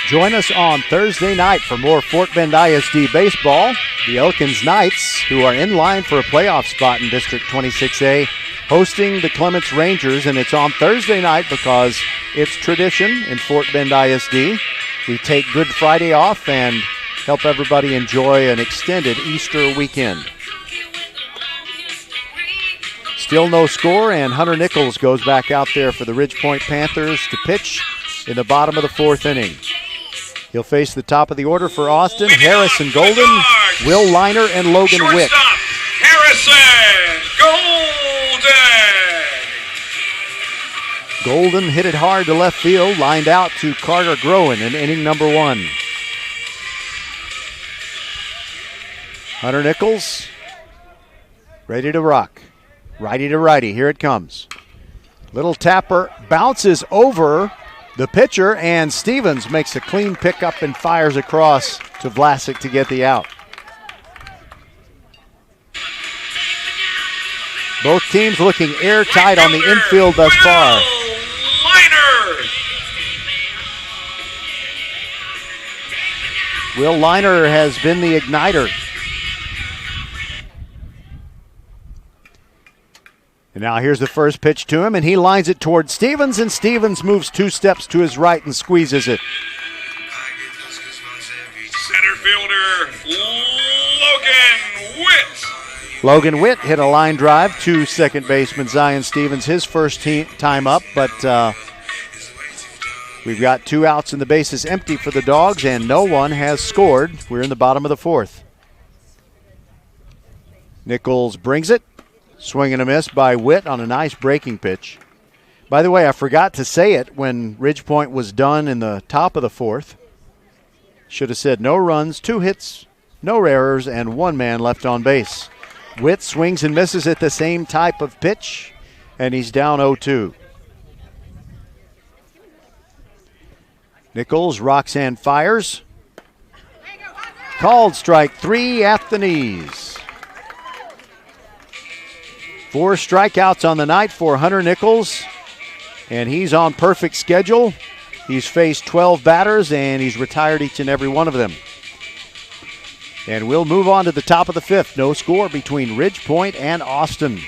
[SPEAKER 1] Join us on Thursday night for more Fort Bend ISD baseball. The Elkins Knights, who are in line for a playoff spot in District 26A, hosting the Clements Rangers, and it's on Thursday night because it's tradition in Fort Bend ISD. We take Good Friday off and help everybody enjoy an extended Easter weekend. Still no score, and Hunter Nichols goes back out there for the Ridgepoint Panthers to pitch in the bottom of the fourth inning. He'll face the top of the order for Austin, Harrison Golden, Will Liner and Logan Witt.
[SPEAKER 13] Shortstop, Harrison Golden.
[SPEAKER 1] Golden hit it hard to left field, lined out to Carter Groen in inning number 1. Hunter Nichols, ready to rock. Righty to righty, here it comes. Little tapper bounces over the pitcher, and Stevens makes a clean pickup and fires across to Vlasic to get the out. Both teams looking airtight on the infield thus far. Will Liner has been the igniter. And now here's the first pitch to him, and he lines it towards Stevens, and Stevens moves 2 steps to his right and squeezes it.
[SPEAKER 13] Center fielder, Logan Witt.
[SPEAKER 1] Logan Witt hit a line drive to second baseman Zion Stevens, his first time up, but we've got 2 outs and the bases empty for the Dogs, and no one has scored. We're in the bottom of the 4th. Nichols brings it. Swing and a miss by Witt on a nice breaking pitch. By the way, I forgot to say it when Ridgepoint was done in the top of the 4th. Should have said no runs, 2 hits, no errors, and 1 man left on base. Witt swings and misses at the same type of pitch, and he's down 0-2. Nichols rocks and fires. Called strike 3 at the knees. 4 strikeouts on the night for Hunter Nichols, and he's on perfect schedule. He's faced 12 batters, and he's retired each and every one of them. And we'll move on to the top of the 5th. No score between Ridgepoint and Austin.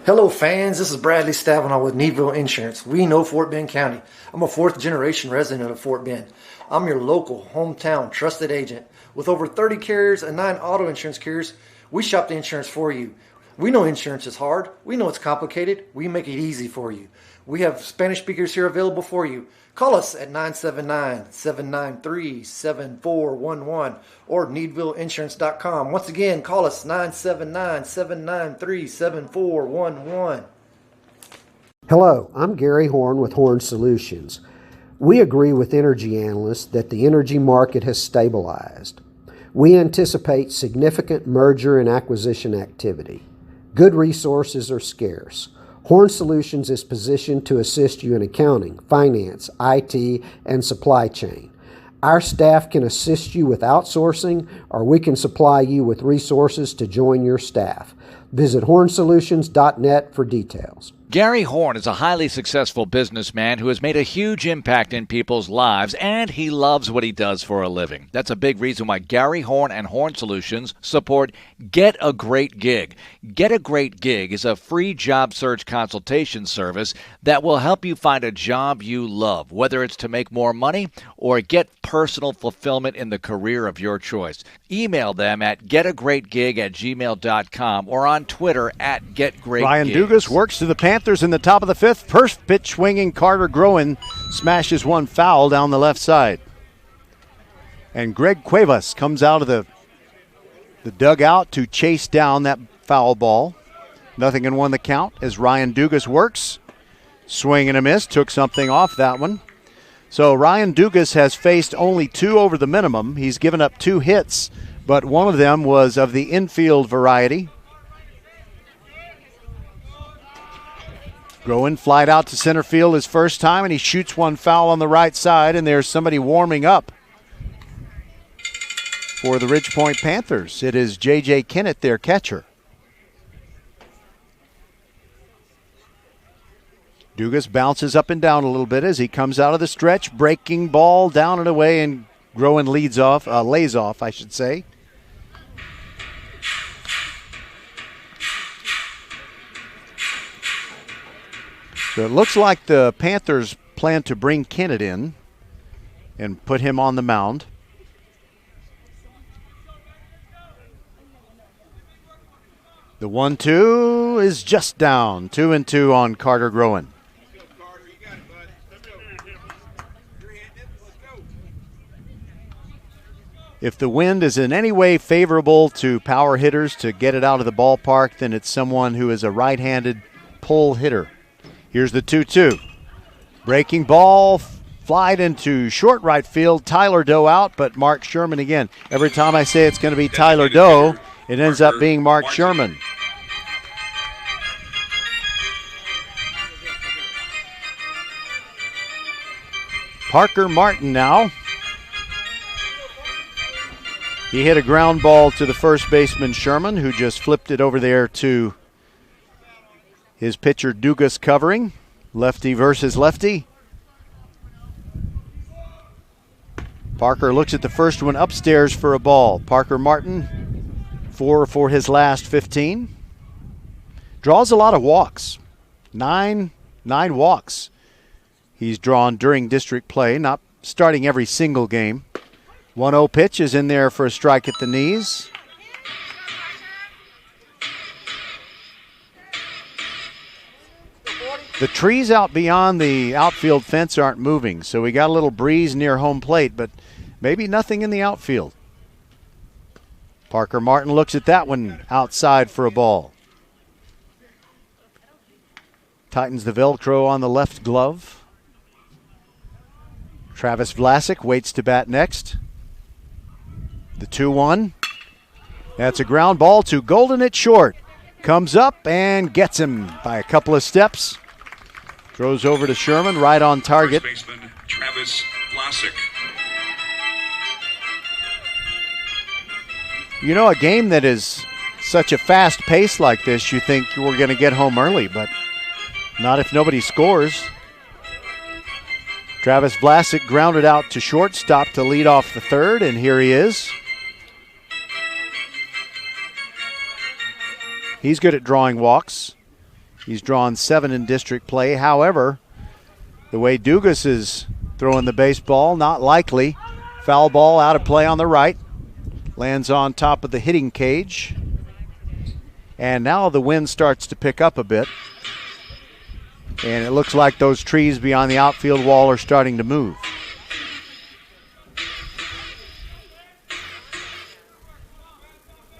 [SPEAKER 8] Hello fans, this is Bradley Stavanaugh with Needville Insurance. We know Fort Bend County. I'm a 4th generation resident of Fort Bend. I'm your local, hometown, trusted agent. With over 30 carriers and 9 auto insurance carriers, we shop the insurance for you. We know insurance is hard. We know it's complicated. We make it easy for you. We have Spanish speakers here available for you. Call us at 979-793-7411 or needvilleinsurance.com. Once again, call us 979-793-7411.
[SPEAKER 10] Hello, I'm Gary Horn with Horn Solutions. We agree with energy analysts that the energy market has stabilized. We anticipate significant merger and acquisition activity. Good resources are scarce. Horn Solutions is positioned to assist you in accounting, finance, IT, and supply chain. Our staff can assist you with outsourcing, or we can supply you with resources to join your staff. Visit hornsolutions.net for details.
[SPEAKER 11] Gary Horn is a highly successful businessman who has made a huge impact in people's lives, and he loves what he does for a living. That's a big reason why Gary Horn and Horn Solutions support Get a Great Gig. Get a Great Gig is a free job search consultation service that will help you find a job you love, whether it's to make more money or get personal fulfillment in the career of your choice. Email them at getagreatgig@gmail.com or on Twitter at getgreatgigs.
[SPEAKER 1] Ryan Dugas works to the Panthers in the top of the 5th. First pitch swinging, Carter Groen smashes one foul down the left side. And Greg Cuevas comes out of the dugout to chase down that foul ball. 0-1 the count as Ryan Dugas works. Swing and a miss, took something off that one. So Ryan Dugas has faced only 2 over the minimum. He's given up 2 hits, but one of them was of the infield variety. Groen flied out to center field his first time, and he shoots one foul on the right side, and there's somebody warming up for the Ridgepoint Panthers. It is J.J. Kennett, their catcher. Dugas bounces up and down a little bit as he comes out of the stretch, breaking ball down and away, and Groen lays off, I should say. So it looks like the Panthers plan to bring Kennett in and put him on the mound. The 1-2 is just down. 2-2 on Carter Groen. If the wind is in any way favorable to power hitters to get it out of the ballpark, then it's someone who is a right-handed pull hitter. Here's the 2-2. Breaking ball, flied into short right field. Tyler Doe out, but Mark Sherman again. Every time I say it's going to be Tyler Doe, it ends up being Mark Sherman. Parker Martin now. He hit a ground ball to the first baseman Sherman, who just flipped it over there to his pitcher Dugas covering. Lefty versus lefty. Parker looks at the first one upstairs for a ball. Parker Martin, 4 for his last 15. Draws a lot of walks. Nine walks he's drawn during district play, not starting every single game. 1-0 pitch is in there for a strike at the knees. The trees out beyond the outfield fence aren't moving, so we got a little breeze near home plate, but maybe nothing in the outfield. Parker Martin looks at that one outside for a ball. Tightens the Velcro on the left glove. Travis Vlasic waits to bat next. The 2-1. That's a ground ball to Golden at short. Comes up and gets him by a couple of steps. Throws over to Sherman, right on target.
[SPEAKER 13] First baseman Travis Vlasic.
[SPEAKER 1] You know, a game that is such a fast pace like this, you think we're going to get home early, but not if nobody scores. Travis Vlasic grounded out to shortstop to lead off the third, and here he is. He's good at drawing walks. He's drawn 7 in district play. However, the way Dugas is throwing the baseball, not likely. Foul ball out of play on the right. Lands on top of the hitting cage. And now the wind starts to pick up a bit. And it looks like those trees beyond the outfield wall are starting to move.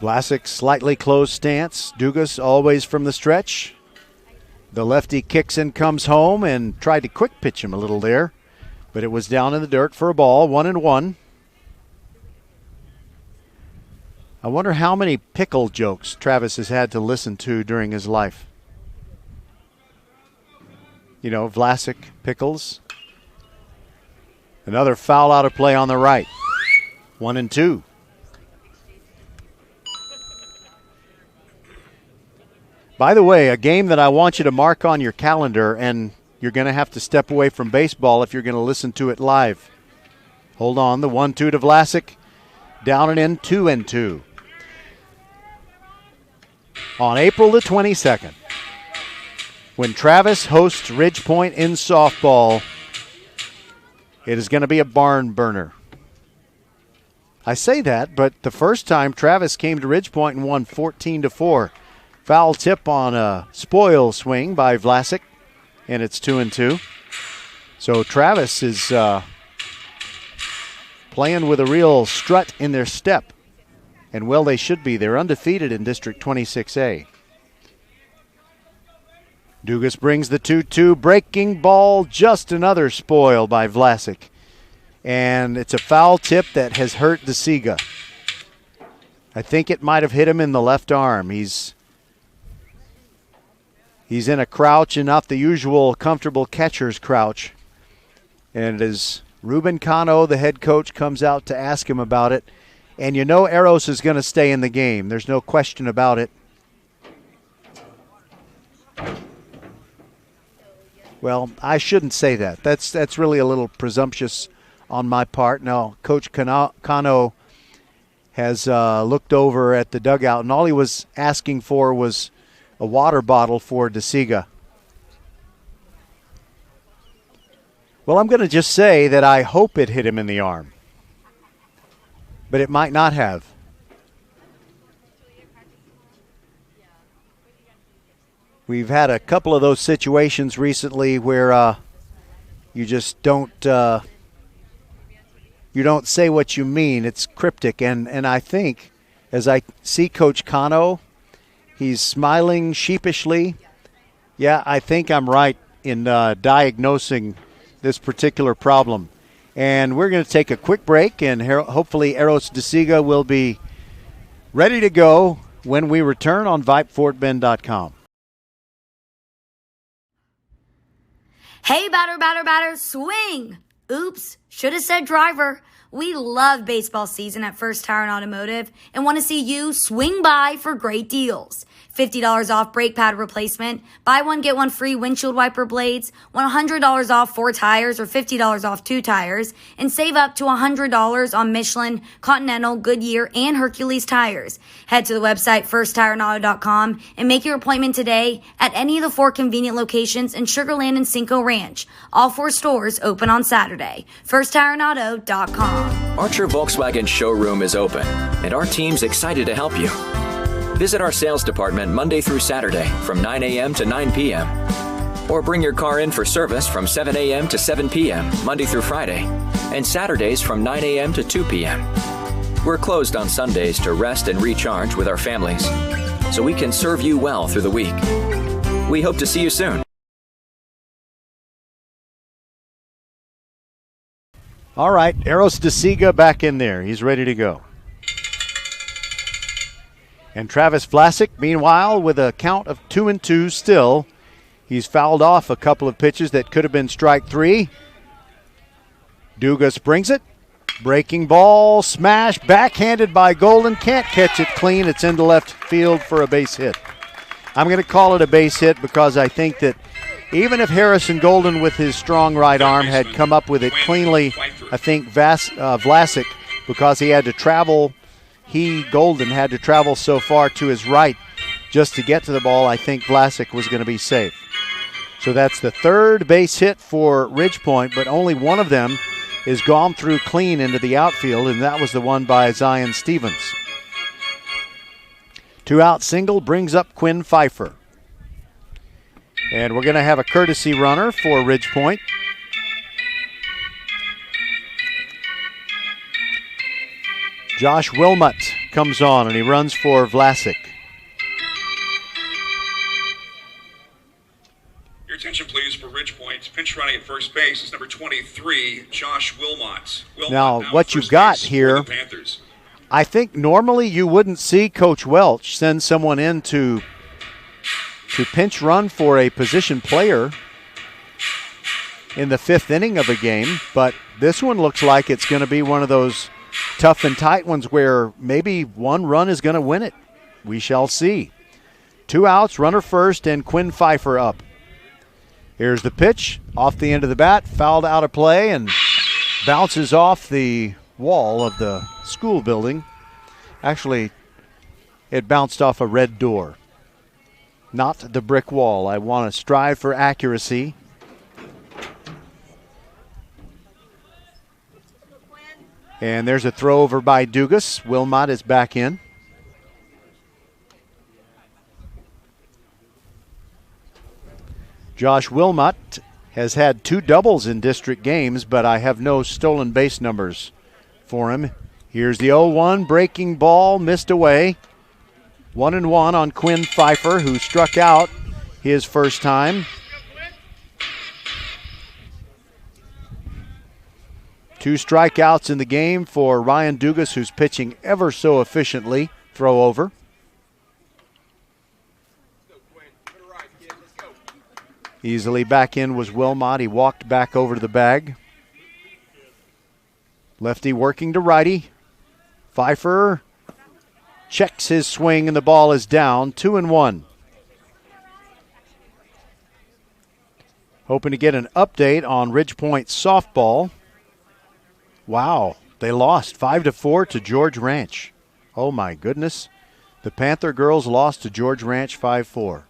[SPEAKER 1] Vlasic slightly closed stance. Dugas always from the stretch. The lefty kicks and comes home and tried to quick pitch him a little there, but it was down in the dirt for a ball, 1-1. I wonder how many pickle jokes Travis has had to listen to during his life. You know, Vlasic, pickles. Another foul out of play on the right. 1-2. By the way, a game that I want you to mark on your calendar, and you're going to have to step away from baseball if you're going to listen to it live. Hold on, the 1-2 to Vlasic. Down and in, 2-2. On April the 22nd, when Travis hosts Ridge Point in softball, it is going to be a barn burner. I say that, but the first time Travis came to Ridge Point and won 14-4. Foul tip on a spoil swing by Vlasic, and it's 2-2. So Travis is playing with a real strut in their step. And well, they should be. They're undefeated in District 26A. Dugas brings the 2-2. Breaking ball, just another spoil by Vlasic. And it's a foul tip that has hurt DeSiga. I think it might have hit him in the left arm. He's in a crouch and not the usual comfortable catcher's crouch. And as Ruben Cano, the head coach, comes out to ask him about it, and you know Eros is going to stay in the game. There's no question about it. Well, I shouldn't say that. That's really a little presumptuous on my part. No, Coach Cano has looked over at the dugout, and all he was asking for was a water bottle for DeSiga. Well, I'm going to just say that I hope it hit him in the arm. But it might not have. We've had a couple of those situations recently where you just don't you don't say what you mean. It's cryptic. And I think as I see Coach Cano, he's smiling sheepishly. Yeah, I think I'm right in diagnosing this particular problem. And we're going to take a quick break, and hopefully Eros DeSiga will be ready to go when we return on VypeFortBend.com.
[SPEAKER 6] Hey, batter, swing! Oops, should have said driver. We love baseball season at First Tire and Automotive and want to see you swing by for great deals. $50 off brake pad replacement, buy one, get one free windshield wiper blades, $100 off 4 tires or $50 off 2 tires, and save up to $100 on Michelin, Continental, Goodyear, and Hercules tires. Head to the website firsttireandauto.com and make your appointment today at any of the 4 convenient locations in Sugar Land and Cinco Ranch. All 4 stores open on Saturday. firsttireandauto.com.
[SPEAKER 7] Archer Volkswagen showroom is open, and our team's excited to help you. Visit our sales department Monday through Saturday from 9 a.m. to 9 p.m. Or bring your car in for service from 7 a.m. to 7 p.m. Monday through Friday, and Saturdays from 9 a.m. to 2 p.m. We're closed on Sundays to rest and recharge with our families, so we can serve you well through the week. We hope to see you soon.
[SPEAKER 1] All right, Eros DeSiga back in there. He's ready to go. And Travis Vlasic, meanwhile, with a count of 2-2 still. He's fouled off a couple of pitches that could have been strike 3. Dugas brings it. Breaking ball, smash, backhanded by Golden. Can't catch it clean. It's into left field for a base hit. I'm going to call it a base hit because I think that even if Harrison Golden with his strong right arm had come up with it cleanly, I think Vlasic, because he had to travel, Golden had to travel so far to his right just to get to the ball, I think Vlasic was going to be safe. So that's the 3rd base hit for Ridgepoint, but only one of them is gone through clean into the outfield, and that was the one by Zion Stevens. 2-out single brings up Quinn Pfeiffer. And we're going to have a courtesy runner for Ridgepoint. Josh Wilmot comes on, and he runs for Vlasic.
[SPEAKER 13] Your attention, please, for Ridgepoint. Pinch running at first base is number 23, Josh Wilmot.
[SPEAKER 1] Now what you've got here, I think normally you wouldn't see Coach Welch send someone in to pinch run for a position player in the 5th inning of a game, but this one looks like it's going to be one of those tough and tight ones where maybe one run is going to win it. We shall see. 2 outs, runner first, and Quinn Pfeiffer up. Here's the pitch off the end of the bat, fouled out of play and bounces off the wall of the school building. Actually, it bounced off a red door, not the brick wall. I want to strive for accuracy. And there's a throw over by Dugas. Wilmot is back in. Josh Wilmot has had 2 doubles in district games, but I have no stolen base numbers for him. Here's the 0-1 breaking ball, missed away. 1-1 on Quinn Pfeiffer, who struck out his first time. 2 strikeouts in the game for Ryan Dugas, who's pitching ever so efficiently. Throw over. Easily back in was Wilmot. He walked back over to the bag. Lefty working to righty. Pfeiffer checks his swing and the ball is down. 2-1. Hoping to get an update on Ridgepoint softball. Wow, they lost 5-4 to George Ranch. Oh my goodness. The Panther girls lost to George Ranch 5-4.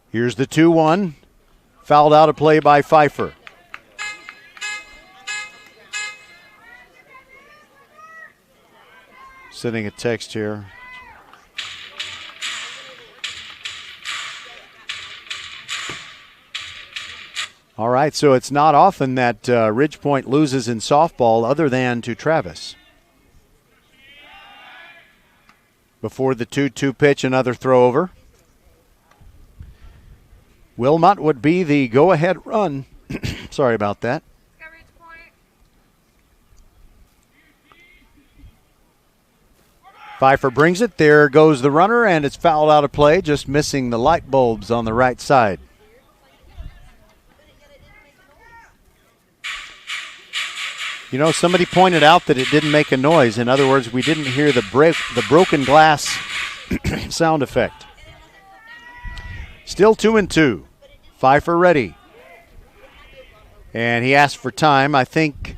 [SPEAKER 1] Here's the 2-1. Fouled out of play by Pfeiffer. Sending a text here. All right, so it's not often that Ridge Point loses in softball other than to Travis. Before the 2-2 pitch, another throw over. Wilmot would be the go-ahead run. Sorry about that. Pfeiffer brings it. There goes the runner, and it's fouled out of play, just missing the light bulbs on the right side. You know, somebody pointed out that it didn't make a noise. In other words, we didn't hear the broken glass sound effect. Still 2-2. Pfeiffer ready. And he asked for time. I think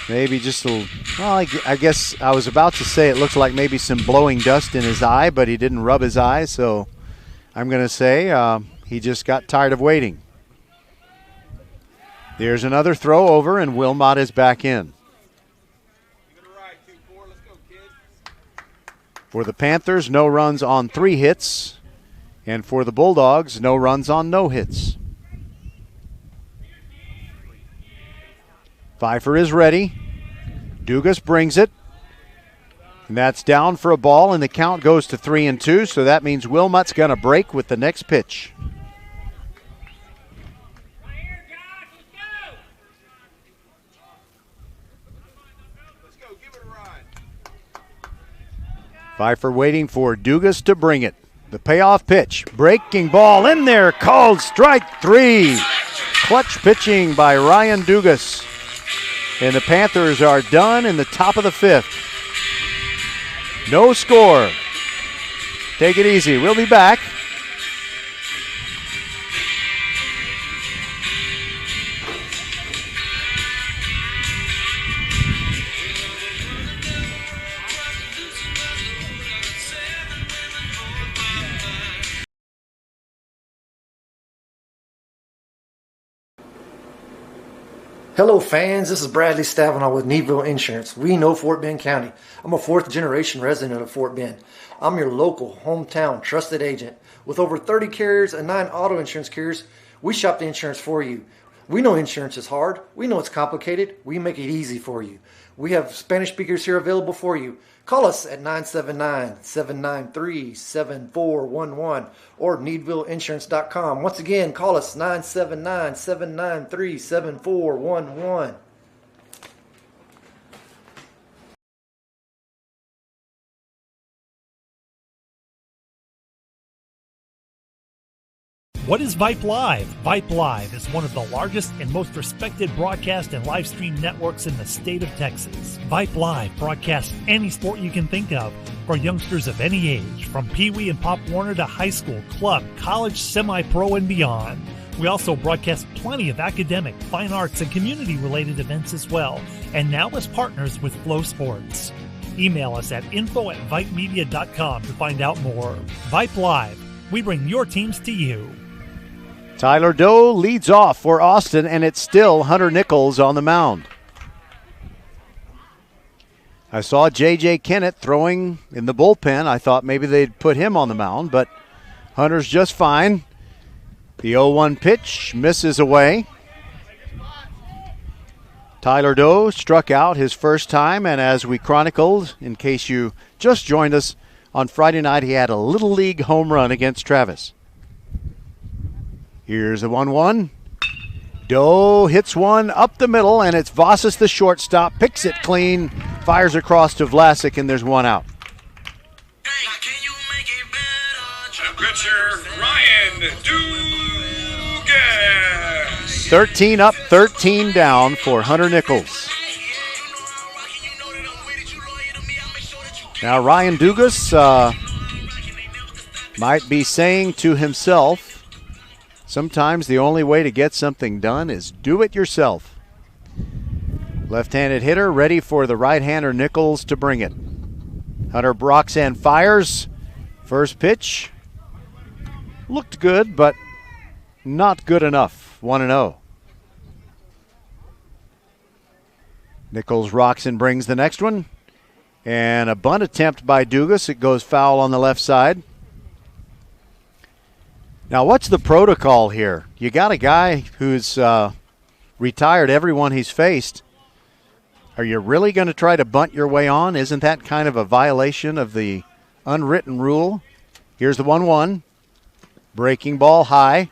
[SPEAKER 1] maybe just a little, well, I guess I was about to say it looks like maybe some blowing dust in his eye, but he didn't rub his eye, so I'm going to say he just got tired of waiting. There's another throw over, and Wilmot is back in. For the Panthers, no runs on 3 hits. And for the Bulldogs, no runs on no hits. Pfeiffer is ready. Dugas brings it. And that's down for a ball, and the count goes to 3-2, so that means Wilmot's going to break with the next pitch. Pfeiffer waiting for Dugas to bring it. The payoff pitch. Breaking ball in there. Called strike 3. Clutch pitching by Ryan Dugas. And the Panthers are done in the top of the 5th. No score. Take it easy. We'll be back.
[SPEAKER 8] Hello fans, this is Bradley Stavanaugh with Needville Insurance. We know Fort Bend County. I'm a 4th generation resident of Fort Bend. I'm your local, hometown, trusted agent. With over 30 carriers and 9 auto insurance carriers, we shop the insurance for you. We know insurance is hard. We know it's complicated. We make it easy for you. We have Spanish speakers here available for you. Call us at 979-793-7411 or needvilleinsurance.com. Once again, call us 979-793-7411.
[SPEAKER 14] What is Vype Live? Vype Live is one of the largest and most respected broadcast and live stream networks in the state of Texas. Vype Live broadcasts any sport you can think of for youngsters of any age, from Pee Wee and Pop Warner to high school, club, college, semi-pro, and beyond. We also broadcast plenty of academic, fine arts, and community-related events as well, and now as partners with Flow Sports. Email us at info@vypemedia.com to find out more. Vype Live. We bring your teams to you.
[SPEAKER 1] Tyler Doe leads off for Austin, and it's still Hunter Nichols on the mound. I saw J.J. Kennett throwing in the bullpen. I thought maybe they'd put him on the mound, but Hunter's just fine. The 0-1 pitch misses away. Tyler Doe struck out his first time, and as we chronicled, in case you just joined us, on Friday night he had a Little League home run against Travis. Here's a 1-1. Doe hits one up the middle, and it's Vasas, the shortstop, picks it clean, fires across to Vlasic, and there's one out.
[SPEAKER 13] The pitcher, Ryan Dugas.
[SPEAKER 1] 13 up, 13 down for Hunter Nichols. Now Ryan Dugas might be saying to himself, sometimes the only way to get something done is do it yourself. Left-handed hitter ready for the right-hander Nichols to bring it. Hunter Broxan fires. First pitch looked good, but not good enough. 1-0. Nichols rocks and brings the next one. And a bunt attempt by Dugas. It goes foul on the left side. Now, what's the protocol here? You got a guy who's retired everyone he's faced. Are you really going to try to bunt your way on? Isn't that kind of a violation of the unwritten rule? Here's the 1-1. Breaking ball high.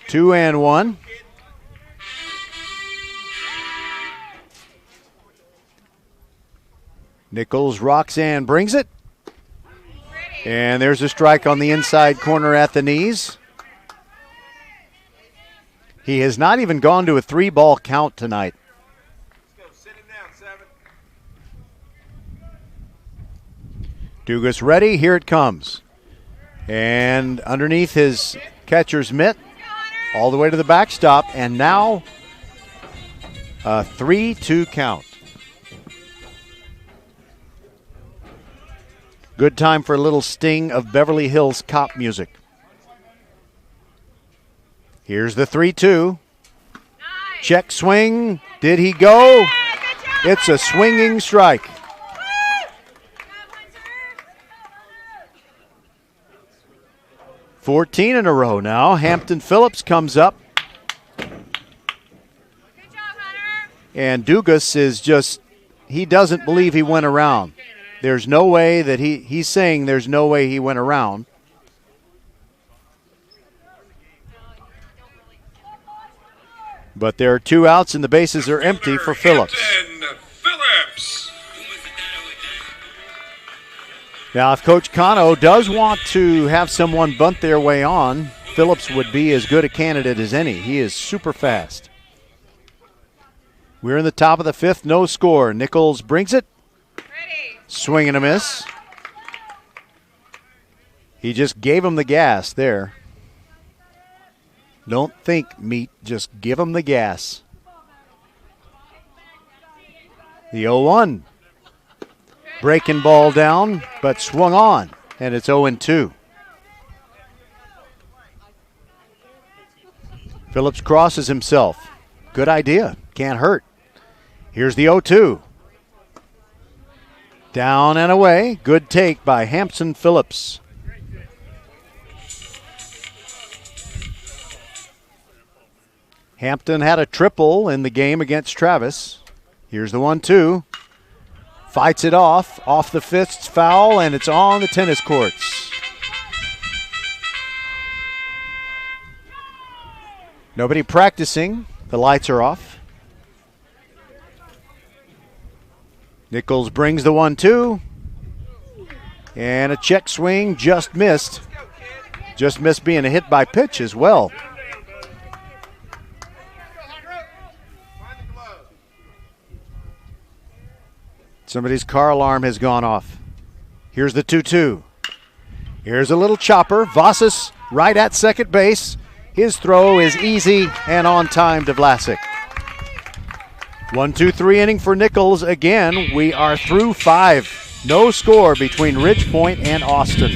[SPEAKER 1] 2-1. Nichols, Roxanne brings it. And there's a strike on the inside corner at the knees. He has not even gone to a 3-ball count tonight. Dugas ready. Here it comes. And underneath his catcher's mitt, all the way to the backstop. And now a 3-2 count. Good time for a little sting of Beverly Hills Cop music. Here's the 3-2. Check swing. Did he go? It's a swinging strike. $14 in a row now. Hampton Phillips comes up. And Dugas is just, he doesn't believe he went around. There's no way that he's saying there's no way he went around. But there are 2 outs and the bases are empty for Phillips. Now, if Coach Cano does want to have someone bunt their way on, Phillips would be as good a candidate as any. He is super fast. We're in the top of the 5th, no score. Nichols brings it. Swing and a miss. He just gave him the gas there. Don't think, Meat. Just give him the gas. The 0-1. Breaking ball down, but swung on, and it's 0-2. Phillips crosses himself. Good idea. Can't hurt. Here's the 0-2. Down and away. Good take by Hampton Phillips. Hampton had a triple in the game against Travis. Here's the 1-2. Fights it off the fists, foul, and it's on the tennis courts. Nobody practicing. The lights are off. Nichols brings the 1-2. And a check swing, just missed. Just missed being a hit by pitch as well. Somebody's car alarm has gone off. Here's the 2-2. Here's a little chopper. Vasas right at second base. His throw is easy and on time to Vlasic. 1-2-3 inning for Nichols. Again, we are through 5. No score between Ridge Point and Austin.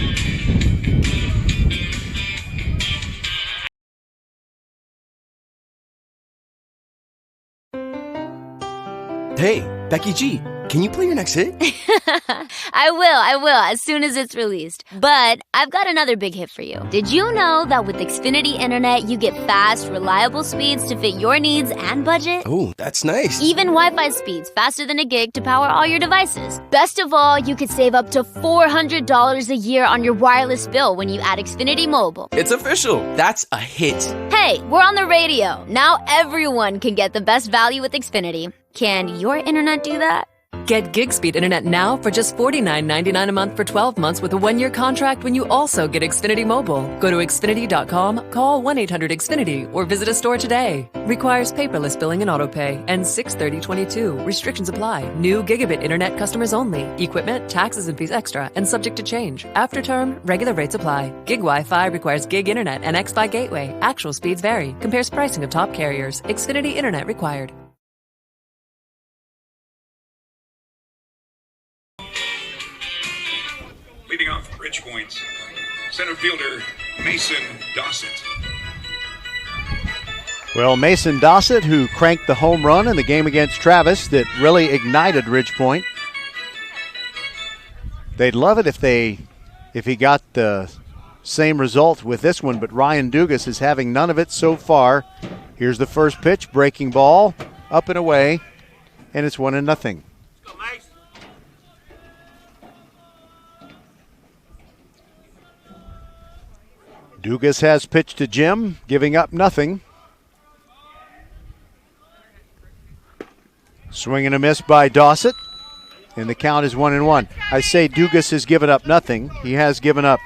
[SPEAKER 2] Hey, Becky G, can you play your next hit?
[SPEAKER 3] I will, as soon as it's released. But I've got another big hit for you. Did you know that with Xfinity Internet, you get fast, reliable speeds to fit your needs and budget?
[SPEAKER 2] Oh, that's nice.
[SPEAKER 3] Even Wi-Fi speeds faster than a gig to power all your devices. Best of all, you could save up to $400 a year on your wireless bill when you add Xfinity Mobile.
[SPEAKER 2] It's official. That's a hit.
[SPEAKER 3] Hey, we're on the radio. Now everyone can get the best value with Xfinity. Can your internet do that?
[SPEAKER 4] Get gig speed internet now for just $49.99 a month for 12 months with a 1-year contract when you also get Xfinity Mobile. Go to Xfinity.com, call 1-800-XFINITY, or visit a store today. Requires paperless billing and autopay. And 6/30/22. Restrictions apply. New gigabit internet customers only. Equipment, taxes and fees extra and subject to change. After term, regular rates apply. Gig Wi-Fi requires gig internet and X-Fi gateway. Actual speeds vary. Compares pricing of top carriers. Xfinity internet required.
[SPEAKER 13] Leading off Ridge Point, center fielder Mason Dossett.
[SPEAKER 1] Well, Mason Dossett, who cranked the home run in the game against Travis that really ignited Ridge Point. They'd love it if he got the same result with this one, but Ryan Dugas is having none of it so far. Here's the first pitch, breaking ball, up and away, and it's 1-0. Dugas has pitched to Jim, giving up nothing. Swing and a miss by Dossett, and the count is 1-1. I say Dugas has given up nothing. He has given up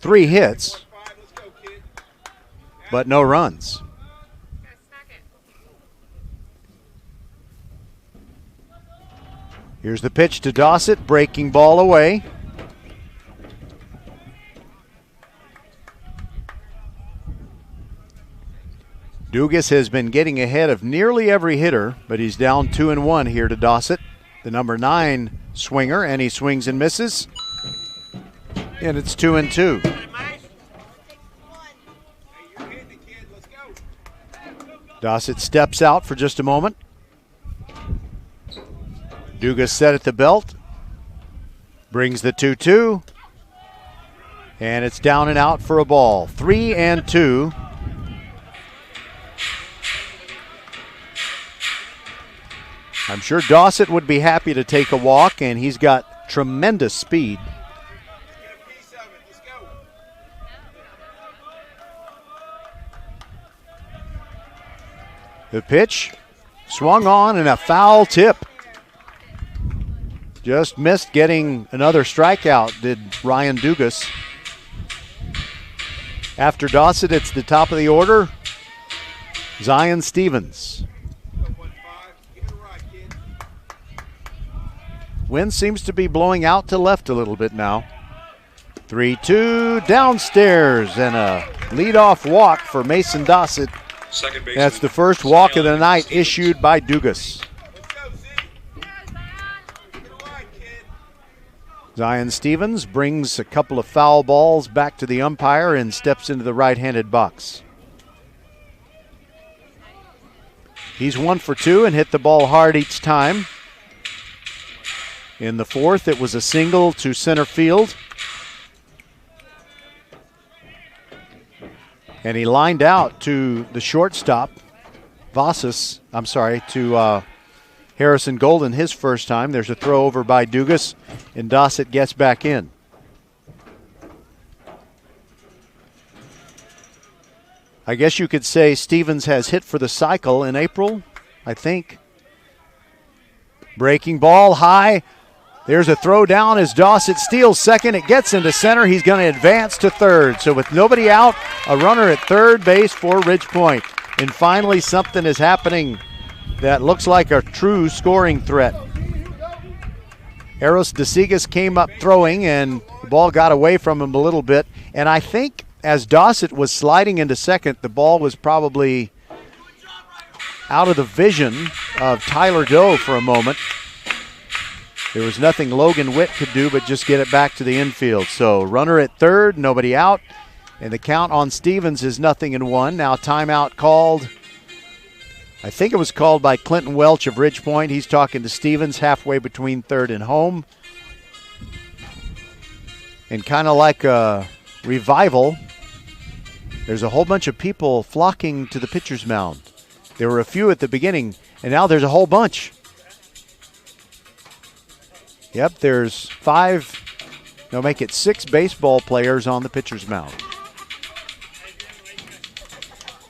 [SPEAKER 1] 3 hits, but no runs. Here's the pitch to Dossett, breaking ball away. Dugas has been getting ahead of nearly every hitter, but he's down 2-1 here to Dossett, the number 9 swinger, and he swings and misses. And it's 2-2. Dossett steps out for just a moment. Dugas set at the belt. Brings the 2-2. And it's down and out for a ball. 3-2. I'm sure Dossett would be happy to take a walk, and he's got tremendous speed. The pitch swung on and a foul tip. Just missed getting another strikeout, did Ryan Dugas. After Dossett, it's the top of the order, Zion Stevens. Wind seems to be blowing out to left a little bit now. 3-2 downstairs, and a leadoff walk for Mason Dossett. That's the first walk of the night issued by Dugas. Zion Stevens brings a couple of foul balls back to the umpire and steps into the right-handed box. He's 1 for 2 and hit the ball hard each time. In the fourth, it was a single to center field. And he lined out to the shortstop, to Harrison Golden his first time. There's a throw over by Dugas, and Dossett gets back in. I guess you could say Stevens has hit for the cycle in April, I think. Breaking ball high. There's a throw down as Dossett steals second. It gets into center. He's going to advance to third. So with nobody out, a runner at third base for Ridgepoint. And finally, something is happening that looks like a true scoring threat. Eros DeSigas came up throwing, and the ball got away from him a little bit. And I think as Dossett was sliding into second, the ball was probably out of the vision of Tyler Doe for a moment. There was nothing Logan Witt could do but just get it back to the infield. So runner at third, nobody out. And the count on Stevens is 0-1. Now timeout called. I think it was called by Clinton Welch of Ridgepoint. He's talking to Stevens halfway between third and home. And kind of like a revival, there's a whole bunch of people flocking to the pitcher's mound. There were a few at the beginning, and now there's a whole bunch. Yep, there's 6 baseball players on the pitcher's mound.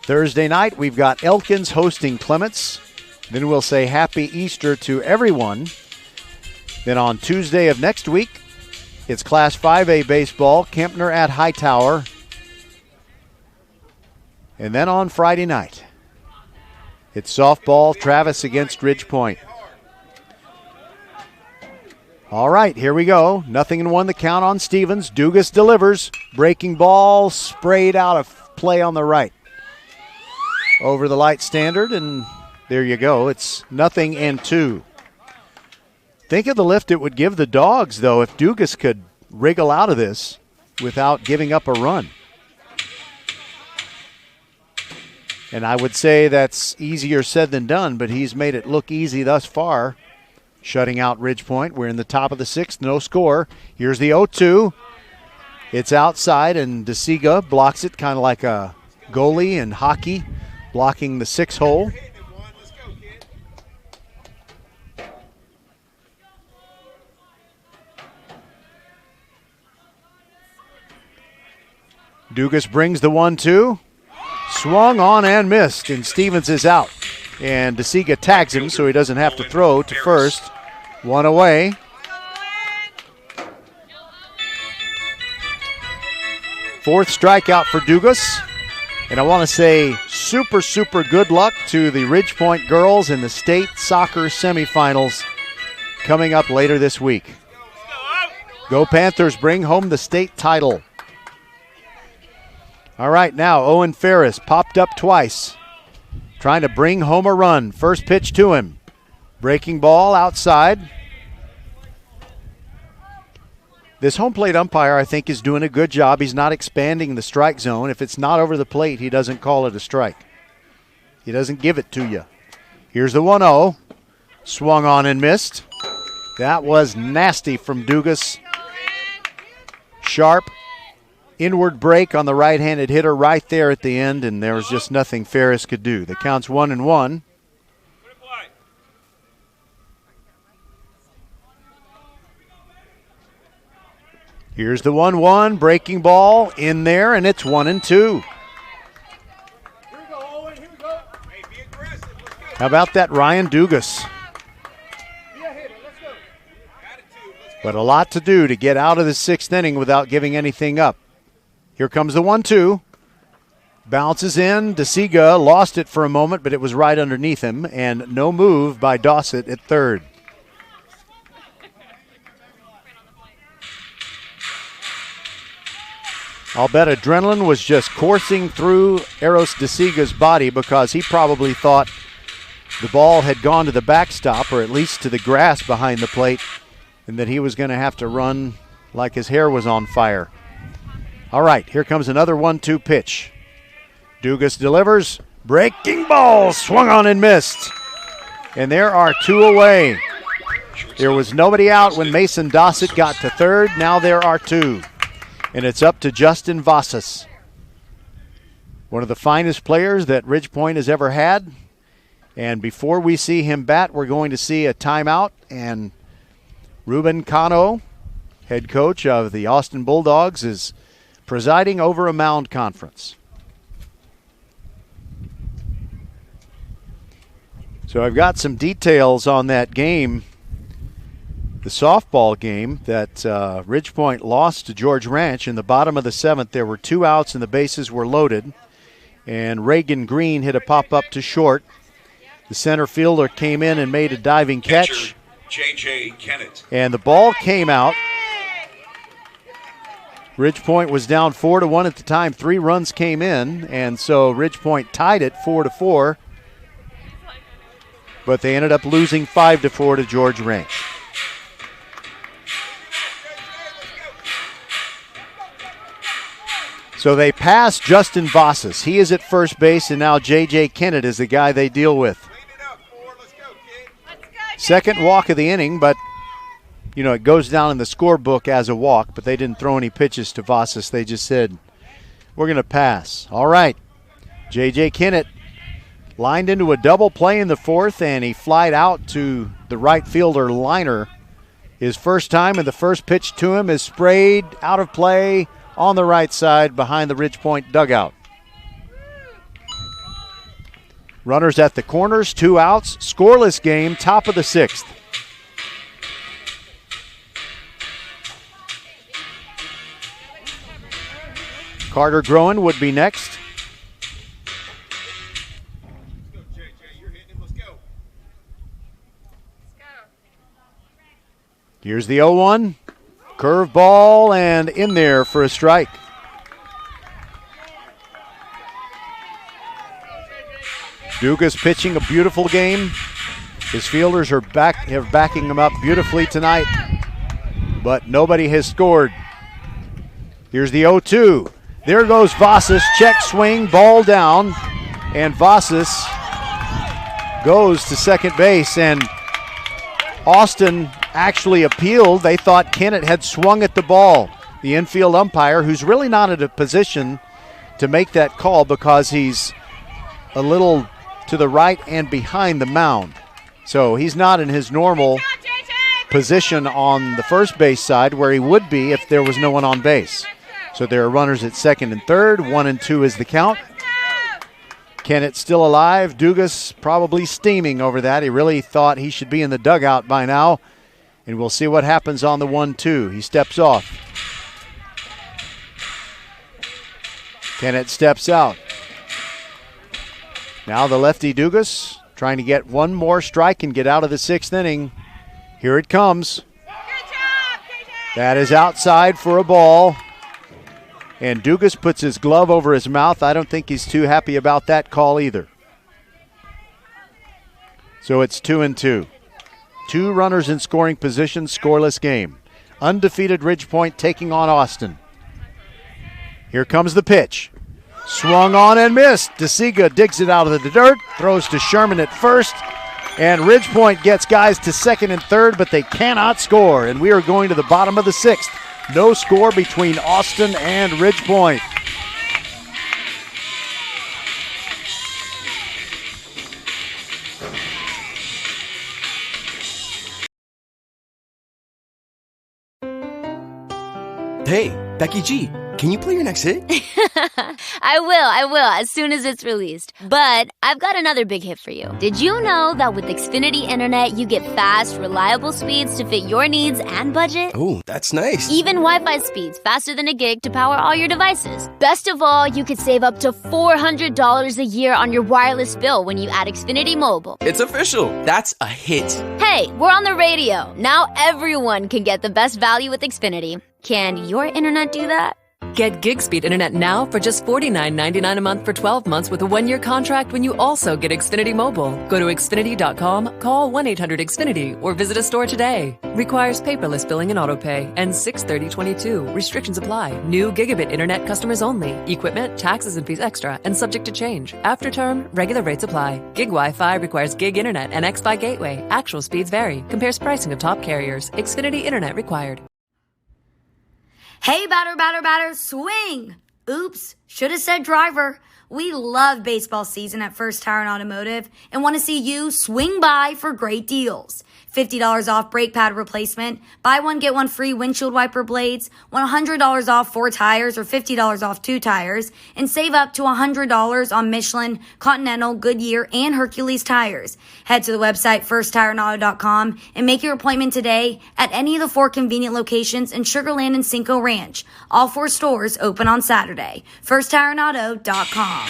[SPEAKER 1] Thursday night, we've got Elkins hosting Clements. Then we'll say Happy Easter to everyone. Then on Tuesday of next week, it's Class 5A baseball, Kempner at Hightower. And then on Friday night, it's softball, Travis against Ridgepoint. All right, here we go. 0-1 the count on Stevens. Dugas delivers. Breaking ball sprayed out of play on the right. Over the light standard, and there you go. It's 0-2. Think of the lift it would give the Dogs, though, if Dugas could wriggle out of this without giving up a run. And I would say that's easier said than done, but he's made it look easy thus far. Shutting out Ridgepoint. We're in the top of the 6th, no score. Here's the 0-2. It's outside, and DeSiga blocks it kind of like a goalie in hockey, blocking the 6-hole. Dugas brings the 1-2. Swung on and missed, and Stevens is out. And DeSiga tags him so he doesn't have to throw to first. One away. Fourth strikeout for Dugas. And I want to say super, super good luck to the Ridge Point girls in the state soccer semifinals coming up later this week. Go Panthers, bring home the state title. All right, now Owen Ferris popped up twice, trying to bring home a run. First pitch to him. Breaking ball outside. This home plate umpire, I think, is doing a good job. He's not expanding the strike zone. If it's not over the plate, he doesn't call it a strike. He doesn't give it to you. Here's the 1-0. Swung on and missed. That was nasty from Dugas. Sharp. Inward break on the right-handed hitter right there at the end, and there was just nothing Ferris could do. The count's 1-1. Here's the 1-1, breaking ball in there, and it's 1-2. How about that, Ryan Dugas? But a lot to do to get out of the 6th inning without giving anything up. Here comes the 1-2. Bounces in. DeSiga lost it for a moment, but it was right underneath him, and no move by Dossett at third. I'll bet adrenaline was just coursing through Eros DeSiga's body because he probably thought the ball had gone to the backstop or at least to the grass behind the plate and that he was going to have to run like his hair was on fire. All right, here comes another 1-2 pitch. Dugas delivers. Breaking ball, swung on and missed. And there are 2 away. There was nobody out when Mason Dossett got to third. Now there are 2. And it's up to Justin Vassas, one of the finest players that Ridge Point has ever had. And before we see him bat, we're going to see a timeout. And Ruben Cano, head coach of the Austin Bulldogs, is presiding over a mound conference. So I've got some details on that game, the softball game that Ridge Point lost to George Ranch. In the bottom of the 7th, there were 2 outs and the bases were loaded. And Reagan Green hit a pop-up to short. The center fielder came in and made a diving catch.
[SPEAKER 13] J.J. Kennett.
[SPEAKER 1] And the ball came out. Ridge Point was down 4-1 at the time. 3 runs came in, and so Ridge Point tied it 4-4. But they ended up losing 5-4 to George Ranch. So they pass Justin Vassas. He is at first base, and now J.J. Kennett is the guy they deal with. Second walk of the inning, but, you know, it goes down in the scorebook as a walk, but they didn't throw any pitches to Vassas. They just said, we're going to pass. All right. J.J. Kennett lined into a double play in the 4th, and he flied out to the right fielder liner. His first time, and the first pitch to him is sprayed out of play on the right side behind the Ridge Point dugout. Runners at the corners, 2 outs, scoreless game, top of the 6th. Carter Groen would be next. Here's the 0-1. Curveball and in there for a strike. Dugas pitching a beautiful game. His fielders are backing him up beautifully tonight, but nobody has scored. Here's the 0-2. There goes Vassas. Check swing, ball down, and Vassas goes to second base, and Austin actually appealed. They thought Kennett had swung at the ball. the infield umpire, who's really not in a position to make that call because he's a little to the right and behind the mound. So he's not in his normal position on the first base side where he would be if there was no one on base. So there are runners at second and third. 1-2 is the count. Kennett still alive. Dugas probably steaming over that. He really thought he should be in the dugout by now. And we'll see what happens on the 1-2. He steps off. Kennett steps out. Now the lefty Dugas trying to get one more strike and get out of the sixth inning. Here it comes. That is outside for a ball. And Dugas puts his glove over his mouth. I don't think he's too happy about that call either. So it's 2-2. 2 runners in scoring position, scoreless game. Undefeated Ridgepoint taking on Austin. Here comes the pitch. Swung on and missed. DeSiga digs it out of the dirt, throws to Sherman at first, and Ridgepoint gets guys to second and third, but they cannot score. And we are going to the bottom of the sixth. No score between Austin and Ridgepoint.
[SPEAKER 2] Hey, Becky G, can you play your next hit?
[SPEAKER 3] I will, as soon as it's released. But I've got another big hit for you. Did you know that with Xfinity Internet, you get fast, reliable speeds to fit your needs and budget?
[SPEAKER 2] Oh, that's nice.
[SPEAKER 3] Even Wi-Fi speeds faster than a gig to power all your devices. Best of all, you could save up to $400 a year on your wireless bill when you add Xfinity Mobile.
[SPEAKER 2] It's official. That's a hit.
[SPEAKER 3] Hey, we're on the radio. Now everyone can get the best value with Xfinity. Can your internet do that?
[SPEAKER 4] Get gig speed internet now for just $49.99 a month for 12 months with a 1-year contract when you also get Xfinity Mobile. Go to Xfinity.com, call 1-800-XFINITY, or visit a store today. Requires paperless billing and autopay. Ends 6/30/22. Restrictions apply. New gigabit internet customers only. Equipment, taxes and fees extra and subject to change. After term, regular rates apply. Gig Wi-Fi requires gig internet and X-Fi gateway. Actual speeds vary. Compares pricing of top carriers. Xfinity internet required.
[SPEAKER 6] Hey, batter, swing! Oops, should have said driver. We love baseball season at First Tire and Automotive and want to see you swing by for great deals. $50 off brake pad replacement, buy one, get one free windshield wiper blades, $100 off 4 tires or $50 off 2 tires, and save up to $100 on Michelin, Continental, Goodyear, and Hercules tires. Head to the website firsttireandauto.com and make your appointment today at any of the 4 convenient locations in Sugar Land and Cinco Ranch. All 4 stores open on Saturday. firsttireandauto.com.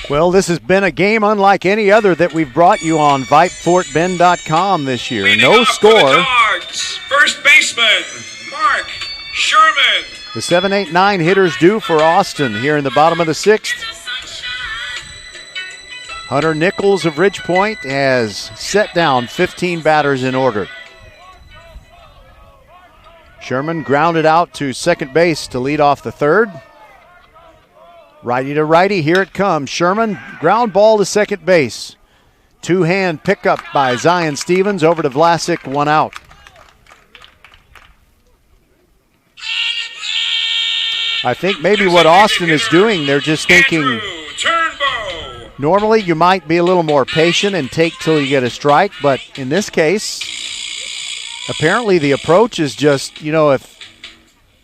[SPEAKER 1] Well, this has been a game unlike any other that we've brought you on VypeFortBend.com this year. No score.
[SPEAKER 13] Dogs, first baseman, Mark Sherman.
[SPEAKER 1] The 7, 8, 9 hitters due for Austin here in the bottom of the 6th. Hunter Nichols of Ridgepoint has set down 15 batters in order. Sherman grounded out to second base to lead off the 3rd. Righty to righty, here it comes. Sherman, ground ball to second base. 2-hand pickup by Zion Stevens over to Vlasic, 1 out. I think maybe what Austin is doing, they're just thinking, normally you might be a little more patient and take till you get a strike, but in this case, apparently the approach is just,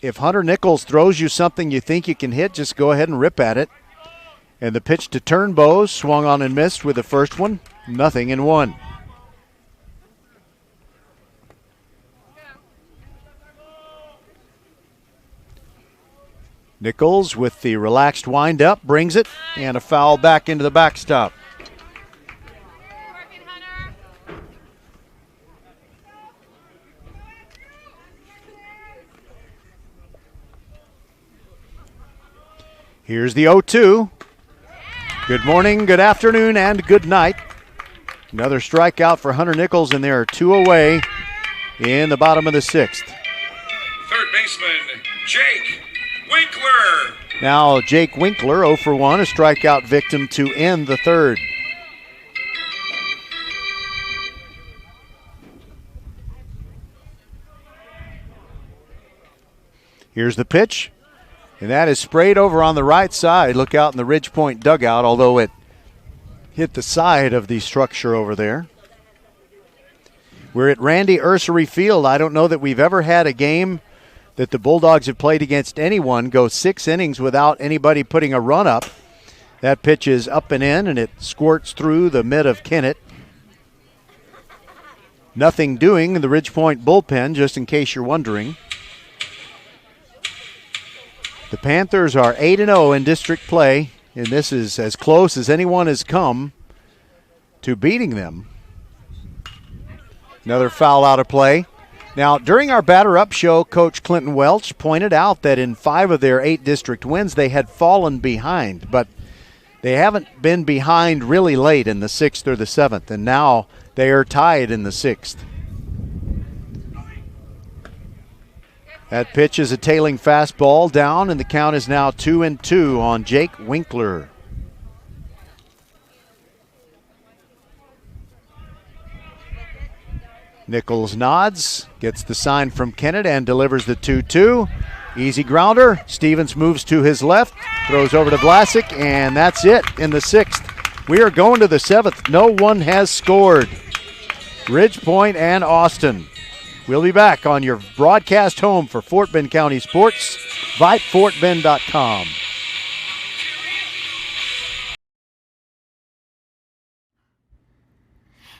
[SPEAKER 1] if Hunter Nichols throws you something you think you can hit, just go ahead and rip at it. And the pitch to Turnbow, swung on and missed with the first one. 0-1. Nichols with the relaxed windup brings it, and a foul back into the backstop. Here's the 0-2. Good morning, good afternoon, and good night. Another strikeout for Hunter Nichols, and there are 2 away in the bottom of the 6th.
[SPEAKER 13] Third baseman, Jake Winkler.
[SPEAKER 1] Now Jake Winkler, 0 for 1, a strikeout victim to end the 3rd. Here's the pitch, and that is sprayed over on the right side. Look out in the Ridge Point dugout, although it hit the side of the structure over there. We're at Randy Ursery Field. I don't know that we've ever had a game that the Bulldogs have played against anyone go 6 innings without anybody putting a run up. That pitch is up and in, and it squirts through the mid of Kennett. Nothing doing in the Ridge Point bullpen, just in case you're wondering. The Panthers are 8-0 in district play, and this is as close as anyone has come to beating them. Another foul out of play. Now, during our batter up show, Coach Clinton Welch pointed out that in 5 of their 8 district wins, they had fallen behind, but they haven't been behind really late in the 6th or the 7th, and now they are tied in the 6th. That pitch is a tailing fastball down, and the count is now 2-2 on Jake Winkler. Nichols nods, gets the sign from Kennett, and delivers the 2-2. Easy grounder. Stevens moves to his left, throws over to Vlasic, and that's it in the 6th. We are going to the 7th. No one has scored. Ridge Point and Austin. We'll be back on your broadcast home for Fort Bend County Sports, VypeFortBend.com.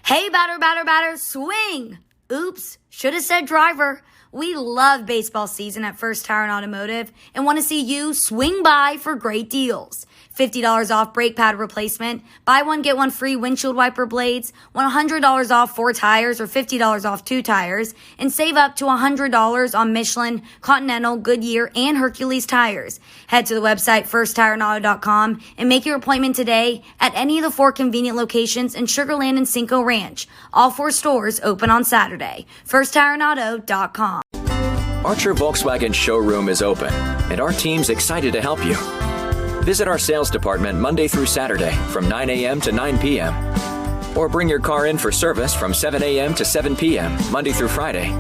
[SPEAKER 6] Hey, batter, swing! Oops, should have said driver. We love baseball season at First Tire and Automotive and want to see you swing by for great deals. $50 off brake pad replacement, buy one, get one free windshield wiper blades, $100 off 4 tires or $50 off 2 tires, and save up to $100 on Michelin, Continental, Goodyear, and Hercules tires. Head to the website firsttireandauto.com and make your appointment today at any of the 4 convenient locations in Sugar Land and Cinco Ranch. All 4 stores open on Saturday. firsttireandauto.com.
[SPEAKER 7] Archer Volkswagen showroom is open, and our team's excited to help you. Visit our sales department Monday through Saturday from 9 a.m. to 9 p.m. Or bring your car in for service from 7 a.m. to 7 p.m. Monday through Friday,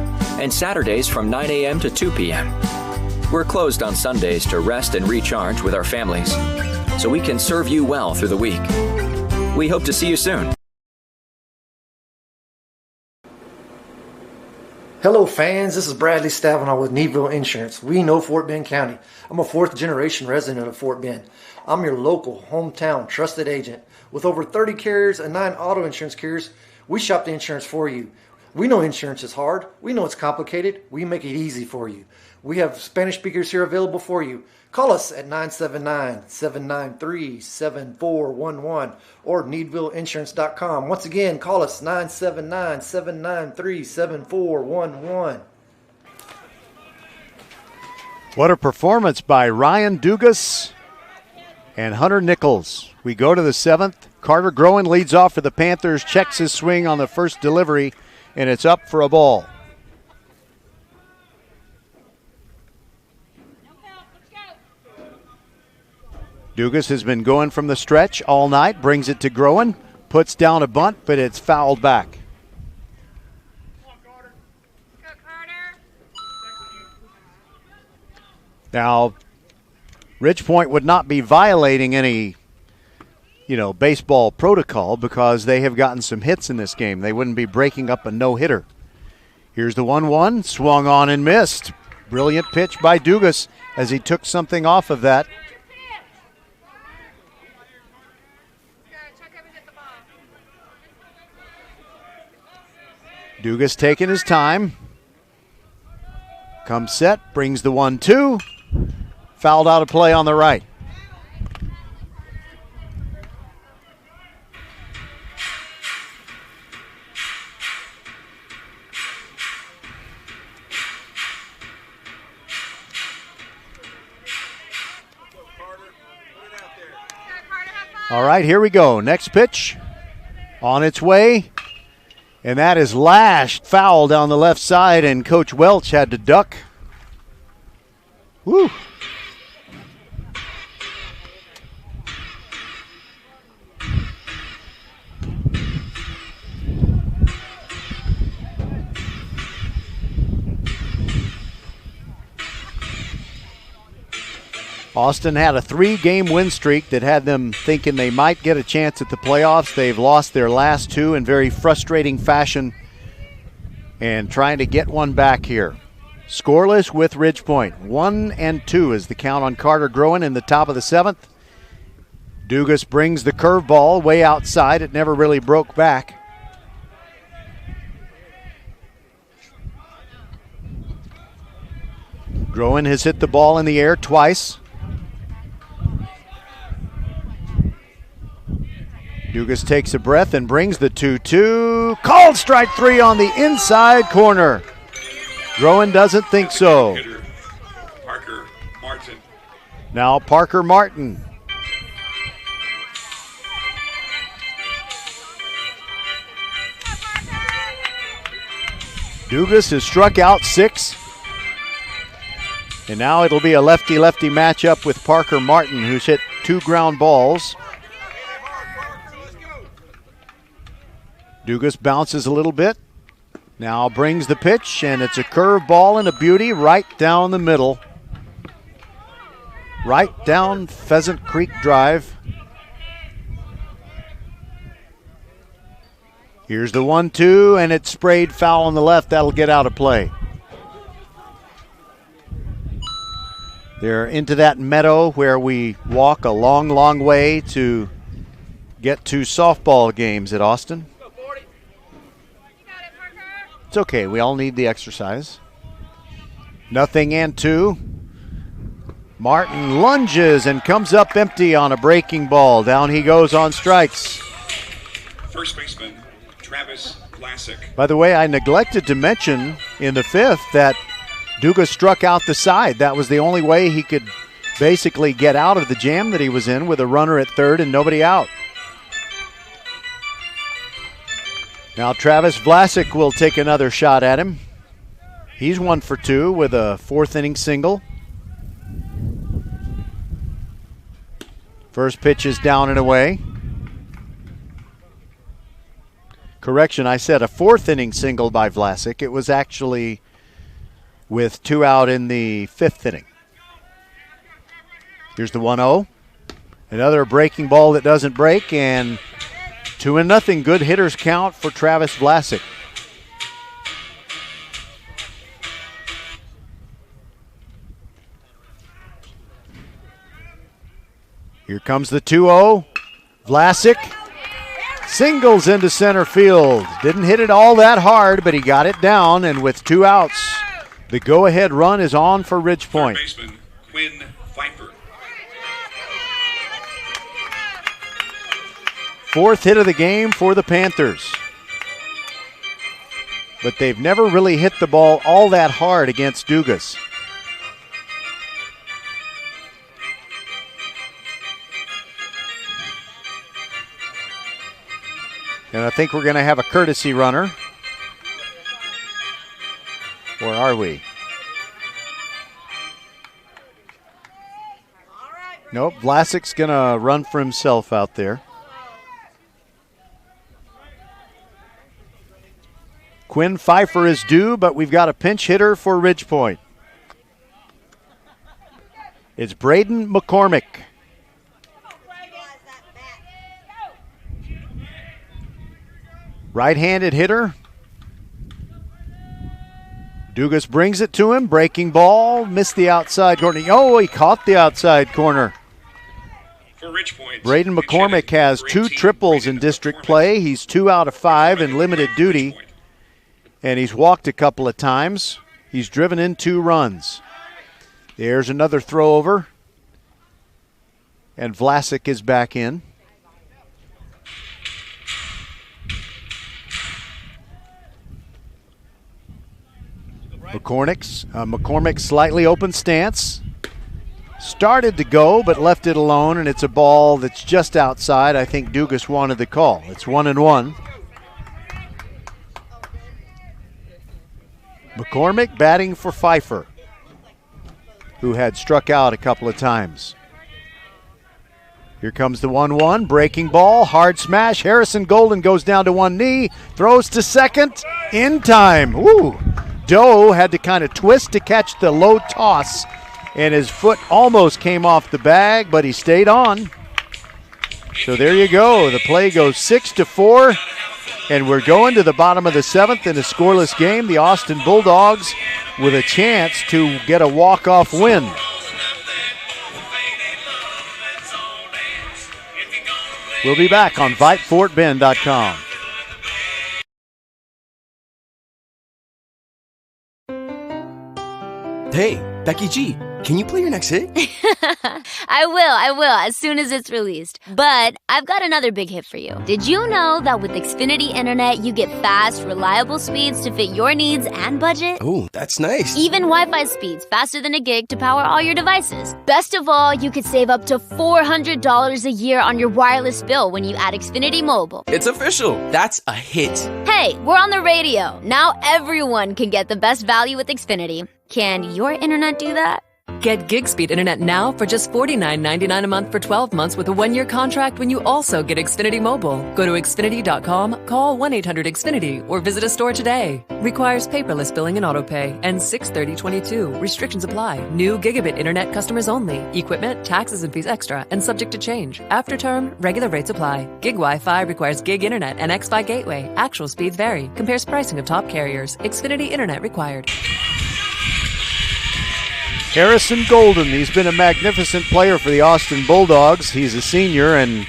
[SPEAKER 7] and Saturdays from 9 a.m. to 2 p.m. We're closed on Sundays to rest and recharge with our families, so we can serve you well through the week. We hope to see you soon.
[SPEAKER 8] Hello fans, this is Bradley Stavanaugh with Needville Insurance. We know Fort Bend County. I'm a 4th generation resident of Fort Bend. I'm your local, hometown, trusted agent. With over 30 carriers and 9 auto insurance carriers, we shop the insurance for you. We know insurance is hard. We know it's complicated. We make it easy for you. We have Spanish speakers here available for you. Call us at 979-793-7411 or needvilleinsurance.com. Once again, call us 979-793-7411.
[SPEAKER 1] What a performance by Ryan Dugas and Hunter Nichols. We go to the 7th. Carter Groen leads off for the Panthers, checks his swing on the first delivery, and it's up for a ball. Dugas has been going from the stretch all night, brings it to Groen, puts down a bunt, but it's fouled back. Now, Ridge Point would not be violating any, baseball protocol because they have gotten some hits in this game. They wouldn't be breaking up a no-hitter. Here's the 1-1, swung on and missed. Brilliant pitch by Dugas as he took something off of that. Dugas taking his time. Comes set, brings the 1-2. Fouled out of play on the right. All right, here we go. Next pitch on its way. And that is lashed foul down the left side, and Coach Welch had to duck. Woo. Austin had a 3-game win streak that had them thinking they might get a chance at the playoffs. They've lost their last 2 in very frustrating fashion and trying to get one back here. Scoreless with Ridgepoint. 1-2 is the count on Carter Groen in the top of the 7th. Dugas brings the curveball way outside. It never really broke back. Groen has hit the ball in the air twice. Dugas takes a breath and brings the 2-2. Called strike 3 on the inside corner. Groen doesn't think so.
[SPEAKER 13] Parker Martin.
[SPEAKER 1] Now Parker Martin. Dugas has struck out 6. And now it'll be a lefty-lefty matchup with Parker Martin, who's hit 2 ground balls. Dugas bounces a little bit. Now brings the pitch, and it's a curve ball and a beauty right down the middle. Right down Pheasant Creek Drive. Here's the 1-2, and it's sprayed foul on the left. That'll get out of play. They're into that meadow where we walk a long, long way to get to softball games at Austin. It's okay. We all need the exercise. 0-2. Martin lunges and comes up empty on a breaking ball. Down he goes on strikes.
[SPEAKER 13] First baseman, Travis Vlasic.
[SPEAKER 1] By the way, I neglected to mention in the 5th that Dugas struck out the side. That was the only way he could basically get out of the jam that he was in with a runner at third and nobody out. Now Travis Vlasic will take another shot at him. He's 1 for 2 with a 4th inning single. First pitch is down and away. Correction, I said a 4th inning single by Vlasic. It was actually with 2 out in the 5th inning. Here's the 1-0. Another breaking ball that doesn't break, and 2-0. Good hitters count for Travis Vlasic. Here comes the 2-0. Vlasic singles into center field. Didn't hit it all that hard, but he got it down, and with 2 outs, the go-ahead run is on for Ridgepoint.
[SPEAKER 13] Third baseman, Quinn Pfeiffer.
[SPEAKER 1] 4th hit of the game for the Panthers. But they've never really hit the ball all that hard against Dugas. And I think we're going to have a courtesy runner. Where are we? Nope, Vlasic's going to run for himself out there. Quinn Pfeiffer is due, but we've got a pinch hitter for Ridgepoint. It's Braden McCormick. Right-handed hitter. Dugas brings it to him. Breaking ball. Missed the outside corner. Oh, he caught the outside corner.
[SPEAKER 13] For Ridgepoint,
[SPEAKER 1] Braden McCormick has 2 triples in district play. He's 2 out of 5 in limited duty. And he's walked a couple of times. He's driven in 2 runs. There's another throw over. And Vlasic is back in. McCormick's slightly open stance. Started to go, but left it alone, and it's a ball that's just outside. I think Dugas wanted the call. It's 1-1. McCormick batting for Pfeiffer, who had struck out a couple of times. Here comes the 1-1, breaking ball, hard smash. Harrison Golden goes down to one knee, throws to second, in time. Ooh. Doe had to kind of twist to catch the low toss and his foot almost came off the bag, but he stayed on. So there you go. The play goes 6-4, and we're going to the bottom of the 7th in a scoreless game. The Austin Bulldogs with a chance to get a walk-off win. We'll be back on VypeFortBend.com.
[SPEAKER 2] Hey, Becky G, can you play your next hit?
[SPEAKER 3] I will, as soon as it's released. But I've got another big hit for you. Did you know that with Xfinity Internet, you get fast, reliable speeds to fit your needs and budget?
[SPEAKER 2] Oh, that's nice.
[SPEAKER 3] Even Wi-Fi speeds faster than a gig to power all your devices. Best of all, you could save up to $400 a year on your wireless bill when you add Xfinity Mobile.
[SPEAKER 2] It's official. That's a hit.
[SPEAKER 3] Hey, we're on the radio. Now everyone can get the best value with Xfinity. Can your internet do that?
[SPEAKER 4] Get gig speed internet now for just $49.99 a month for 12 months with a 1-year contract when you also get Xfinity Mobile. Go to Xfinity.com, call 1-800-XFINITY, or visit a store today. Requires paperless billing and autopay. Ends 6/30/22. Restrictions apply. New gigabit internet customers only. Equipment, taxes and fees extra and subject to change. After term, regular rates apply. Gig Wi-Fi requires gig internet and X-Fi gateway. Actual speeds vary. Compares pricing of top carriers. Xfinity internet required.
[SPEAKER 1] Harrison Golden, he's been a magnificent player for the Austin Bulldogs. He's a senior, and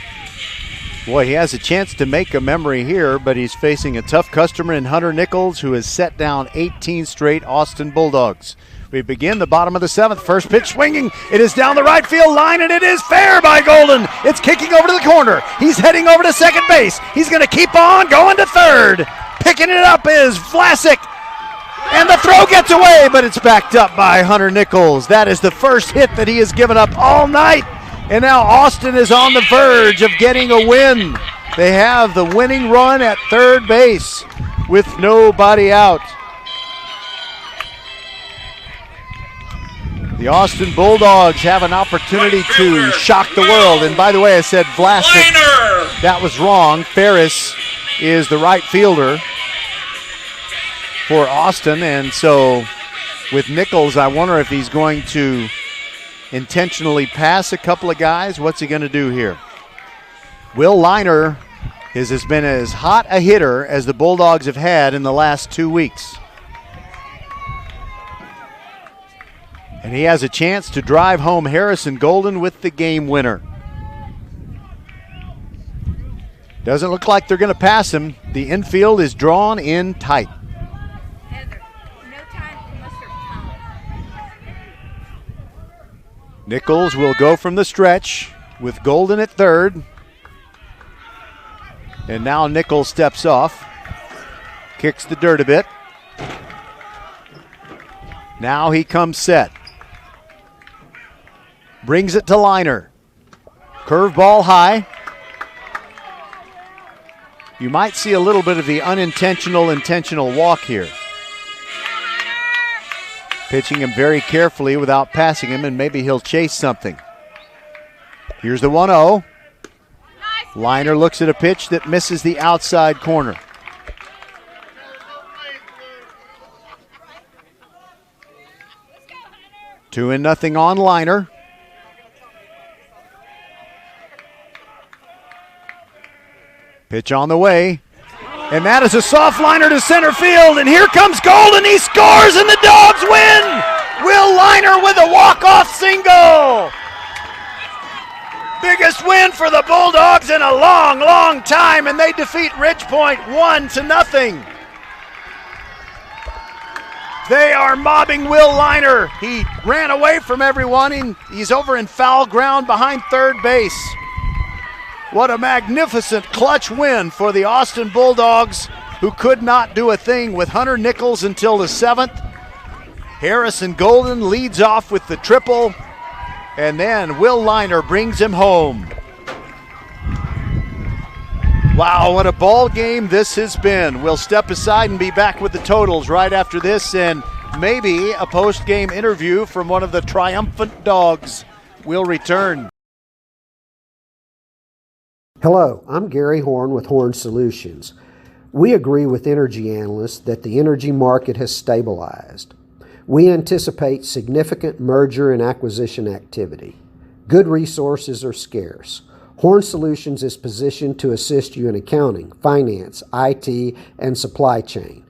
[SPEAKER 1] boy, he has a chance to make a memory here, but he's facing a tough customer in Hunter Nichols, who has set down 18 straight Austin Bulldogs. We begin the bottom of the 7th. First pitch swinging. It is down the right field line, and it is fair by Golden. It's kicking over to the corner. He's heading over to second base. He's going to keep on going to third. Picking it up is Vlasic. And the throw gets away, but it's backed up by Hunter Nichols. That is the first hit that he has given up all night. And now Austin is on the verge of getting a win. They have the winning run at third base with nobody out. The Austin Bulldogs have an opportunity to shock the world. And by the way, I said Vlasic. That was wrong. Ferris is the right fielder for Austin, and so with Nichols, I wonder if he's going to intentionally pass a couple of guys. What's he going to do here? Will Liner has been as hot a hitter as the Bulldogs have had in the last 2 weeks. And he has a chance to drive home Harrison Golden with the game winner. Doesn't look like they're going to pass him. The infield is drawn in tight. Nichols will go from the stretch with Golden at third. And now Nichols steps off, kicks the dirt a bit. Now he comes set. Brings it to Liner. Curveball high. You might see a little bit of the intentional walk here. Pitching him very carefully without passing him, and maybe he'll chase something. Here's the 1-0. Liner looks at a pitch that misses the outside corner. Two and nothing on Liner. Pitch on the way. And that is a soft liner to center field. And here comes Golden. He scores and the Dogs win. Will Liner with a walk-off single. Biggest win for the Bulldogs in a long, long time. And they defeat Ridgepoint 1-0. They are mobbing Will Liner. He ran away from everyone. He's over in foul ground behind third base. What a magnificent clutch win for the Austin Bulldogs, who could not do a thing with Hunter Nichols until the 7th. Harrison Golden leads off with the triple, and then Will Liner brings him home. Wow, what a ball game this has been. We'll step aside and be back with the totals right after this, and maybe a post-game interview from one of the triumphant Dogs will return.
[SPEAKER 10] Hello, I'm Gary Horn with Horn Solutions. We agree with energy analysts that the energy market has stabilized. We anticipate significant merger and acquisition activity. Good resources are scarce. Horn Solutions is positioned to assist you in accounting, finance, IT, and supply chain.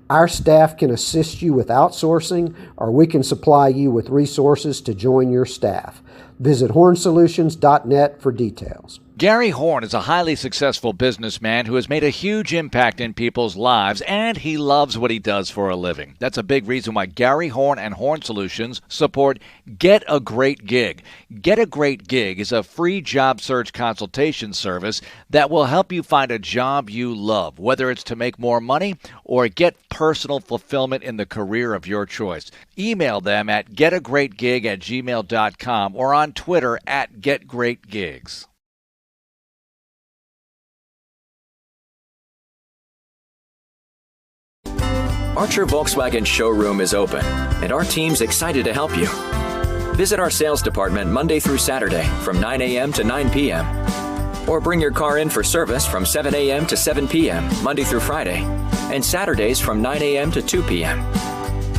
[SPEAKER 10] Our staff can assist you with outsourcing, or we can supply you with resources to join your staff. Visit hornsolutions.net for details.
[SPEAKER 11] Gary Horn is a highly successful businessman who has made a huge impact in people's lives, and he loves what he does for a living. That's a big reason why Gary Horn and Horn Solutions support Get a Great Gig. Get a Great Gig is a free job search consultation service that will help you find a job you love, whether it's to make more money or get personal fulfillment in the career of your choice. Email them at getagreatgig@gmail.com or on Twitter at getgreatgigs.
[SPEAKER 7] Archer Volkswagen showroom is open, and our team's excited to help you. Visit our sales department Monday through Saturday from 9 a.m. to 9 p.m. Or bring your car in for service from 7 a.m. to 7 p.m. Monday through Friday, and Saturdays from 9 a.m. to 2 p.m.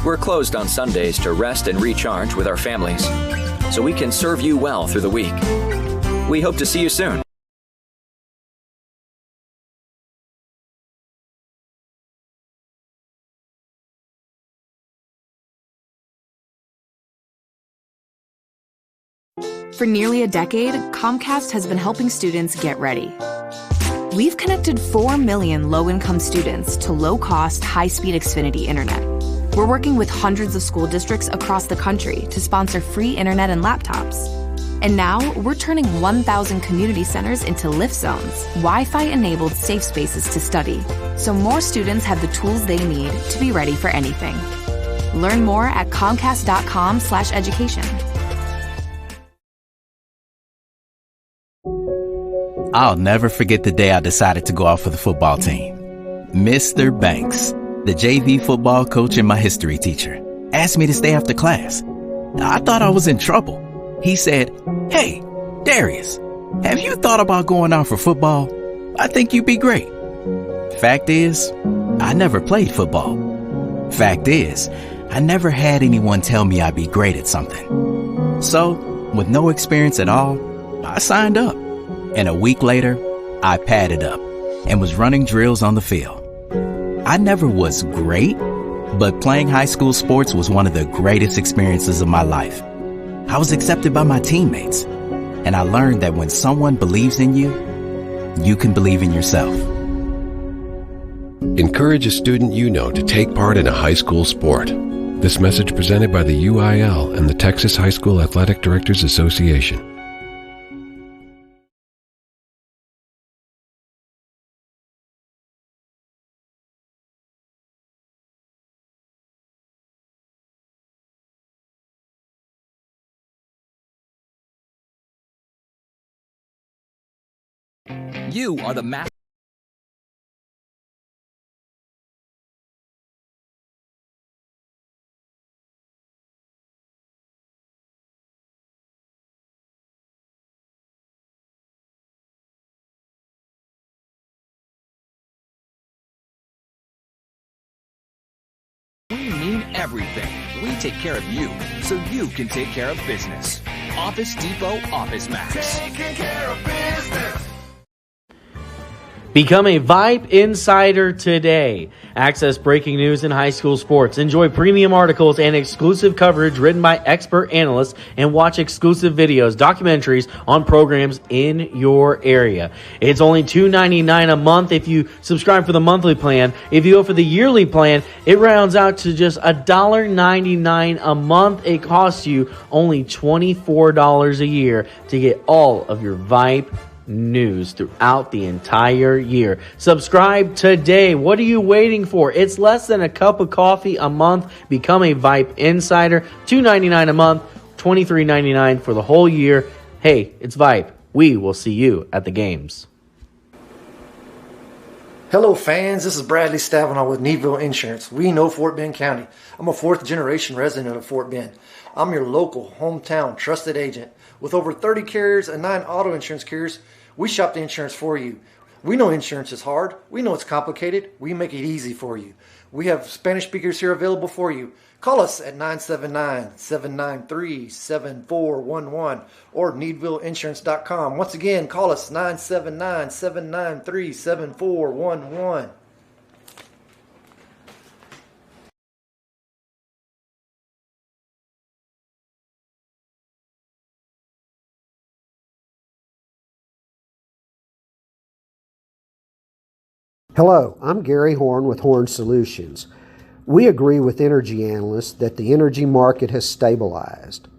[SPEAKER 7] We're closed on Sundays to rest and recharge with our families, so we can serve you well through the week. We hope to see you soon.
[SPEAKER 17] For nearly a decade, Comcast has been helping students get ready. We've connected 4 million low-income students to low-cost, high-speed Xfinity Internet. We're working with hundreds of school districts across the country to sponsor free internet and laptops. And now, we're turning 1,000 community centers into lift zones, Wi-Fi-enabled safe spaces to study, so more students have the tools they need to be ready for anything. Learn more at comcast.com/education.
[SPEAKER 18] I'll never forget the day I decided to go out for the football team. Mr. Banks, the JV football coach and my history teacher, asked me to stay after class. I thought I was in trouble. He said, "Hey, Darius, have you thought about going out for football? I think you'd be great." Fact is, I never played football. Fact is, I never had anyone tell me I'd be great at something. So, with no experience at all, I signed up. And a week later, I padded up and was running drills on the field. I never was great, but playing high school sports was one of the greatest experiences of my life. I was accepted by my teammates, and I learned that when someone believes in you, you can believe in yourself.
[SPEAKER 19] Encourage a student you know to take part in a high school sport. This message presented by the UIL and the Texas High School Athletic Directors Association.
[SPEAKER 15] You are the master. We mean everything. We take care of you, so you can take care of business. Office Depot Office Max.
[SPEAKER 16] Taking care of business.
[SPEAKER 20] Become a Vype Insider today. Access breaking news in high school sports. Enjoy premium articles and exclusive coverage written by expert analysts, and watch exclusive videos, documentaries on programs in your area. It's only $2.99 a month if you subscribe for the monthly plan. If you go for the yearly plan, it rounds out to just $1.99 a month. It costs you only $24 a year to get all of your Vype news throughout the entire year. Subscribe today. What are you waiting for? It's less than a cup of coffee a month. Become a Vype Insider. $2.99 a month, $23.99 for the whole year. Hey, it's Vype. We will see you at the games.
[SPEAKER 8] Hello fans, this is Bradley Stabenow with Needville Insurance. We know Fort Bend County. I'm a 4th generation resident of Fort Bend. I'm your local, hometown, trusted agent. With over 30 carriers and 9 auto insurance carriers, we shop the insurance for you. We know insurance is hard. We know it's complicated. We make it easy for you. We have Spanish speakers here available for you. Call us at 979-793-7411 or needvilleinsurance.com. Once again, call us 979-793-7411.
[SPEAKER 10] Hello, I'm Gary Horn with Horn Solutions. We agree with energy analysts that the energy market has stabilized.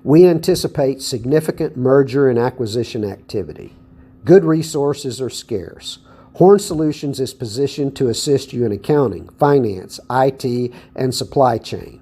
[SPEAKER 10] We anticipate significant merger and acquisition activity. Good resources are scarce. Horn Solutions is positioned to assist you in accounting, finance, IT, and supply chain.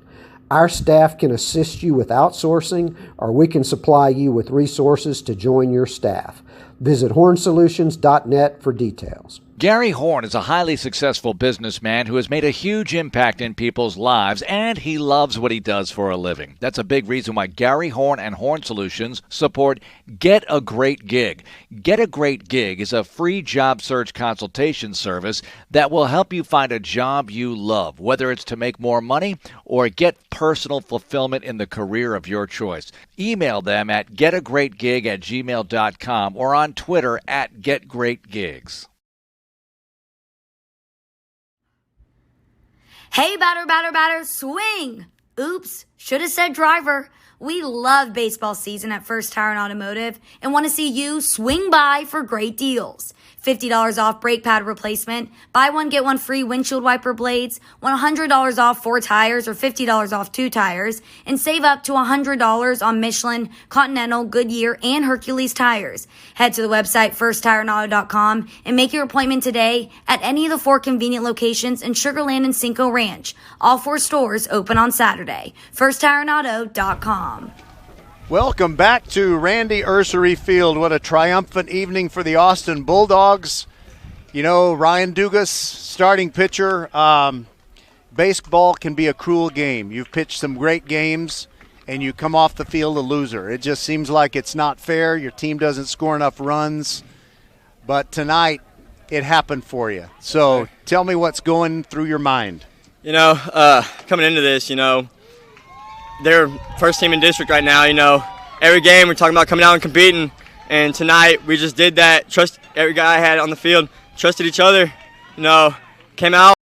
[SPEAKER 10] Our staff can assist you with outsourcing, or we can supply you with resources to join your staff. Visit hornsolutions.net for details.
[SPEAKER 11] Gary Horn is a highly successful businessman who has made a huge impact in people's lives, and he loves what he does for a living. That's a big reason why Gary Horn and Horn Solutions support Get a Great Gig. Get a Great Gig is a free job search consultation service that will help you find a job you love, whether it's to make more money or get personal fulfillment in the career of your choice. Email them at getagreatgig@gmail.com or on Twitter at getgreatgigs.
[SPEAKER 6] Hey, batter, swing! Oops, should have said driver. We love baseball season at First Tire and Automotive and want to see you swing by for great deals. $50 off brake pad replacement, buy one, get one free windshield wiper blades, $100 off 4 tires or $50 off 2 tires, and save up to $100 on Michelin, Continental, Goodyear, and Hercules tires. Head to the website firsttireandauto.com and make your appointment today at any of the 4 convenient locations in Sugar Land and Cinco Ranch. All 4 stores open on Saturday. firsttireandauto.com.
[SPEAKER 1] Welcome back to Randy Ursery Field. What a triumphant evening for the Austin Bulldogs. You know, Ryan Dugas, starting pitcher. Baseball can be a cruel game. You've pitched some great games, and you come off the field a loser. It just seems like it's not fair. Your team doesn't score enough runs. But tonight, it happened for you. So tell me what's going through your mind.
[SPEAKER 21] You know, coming into this, you know, they're first team in district right now. You know, every game we're talking about coming out and competing, and tonight we just did that. Trust every guy I had on the field, trusted each other. You know, came out.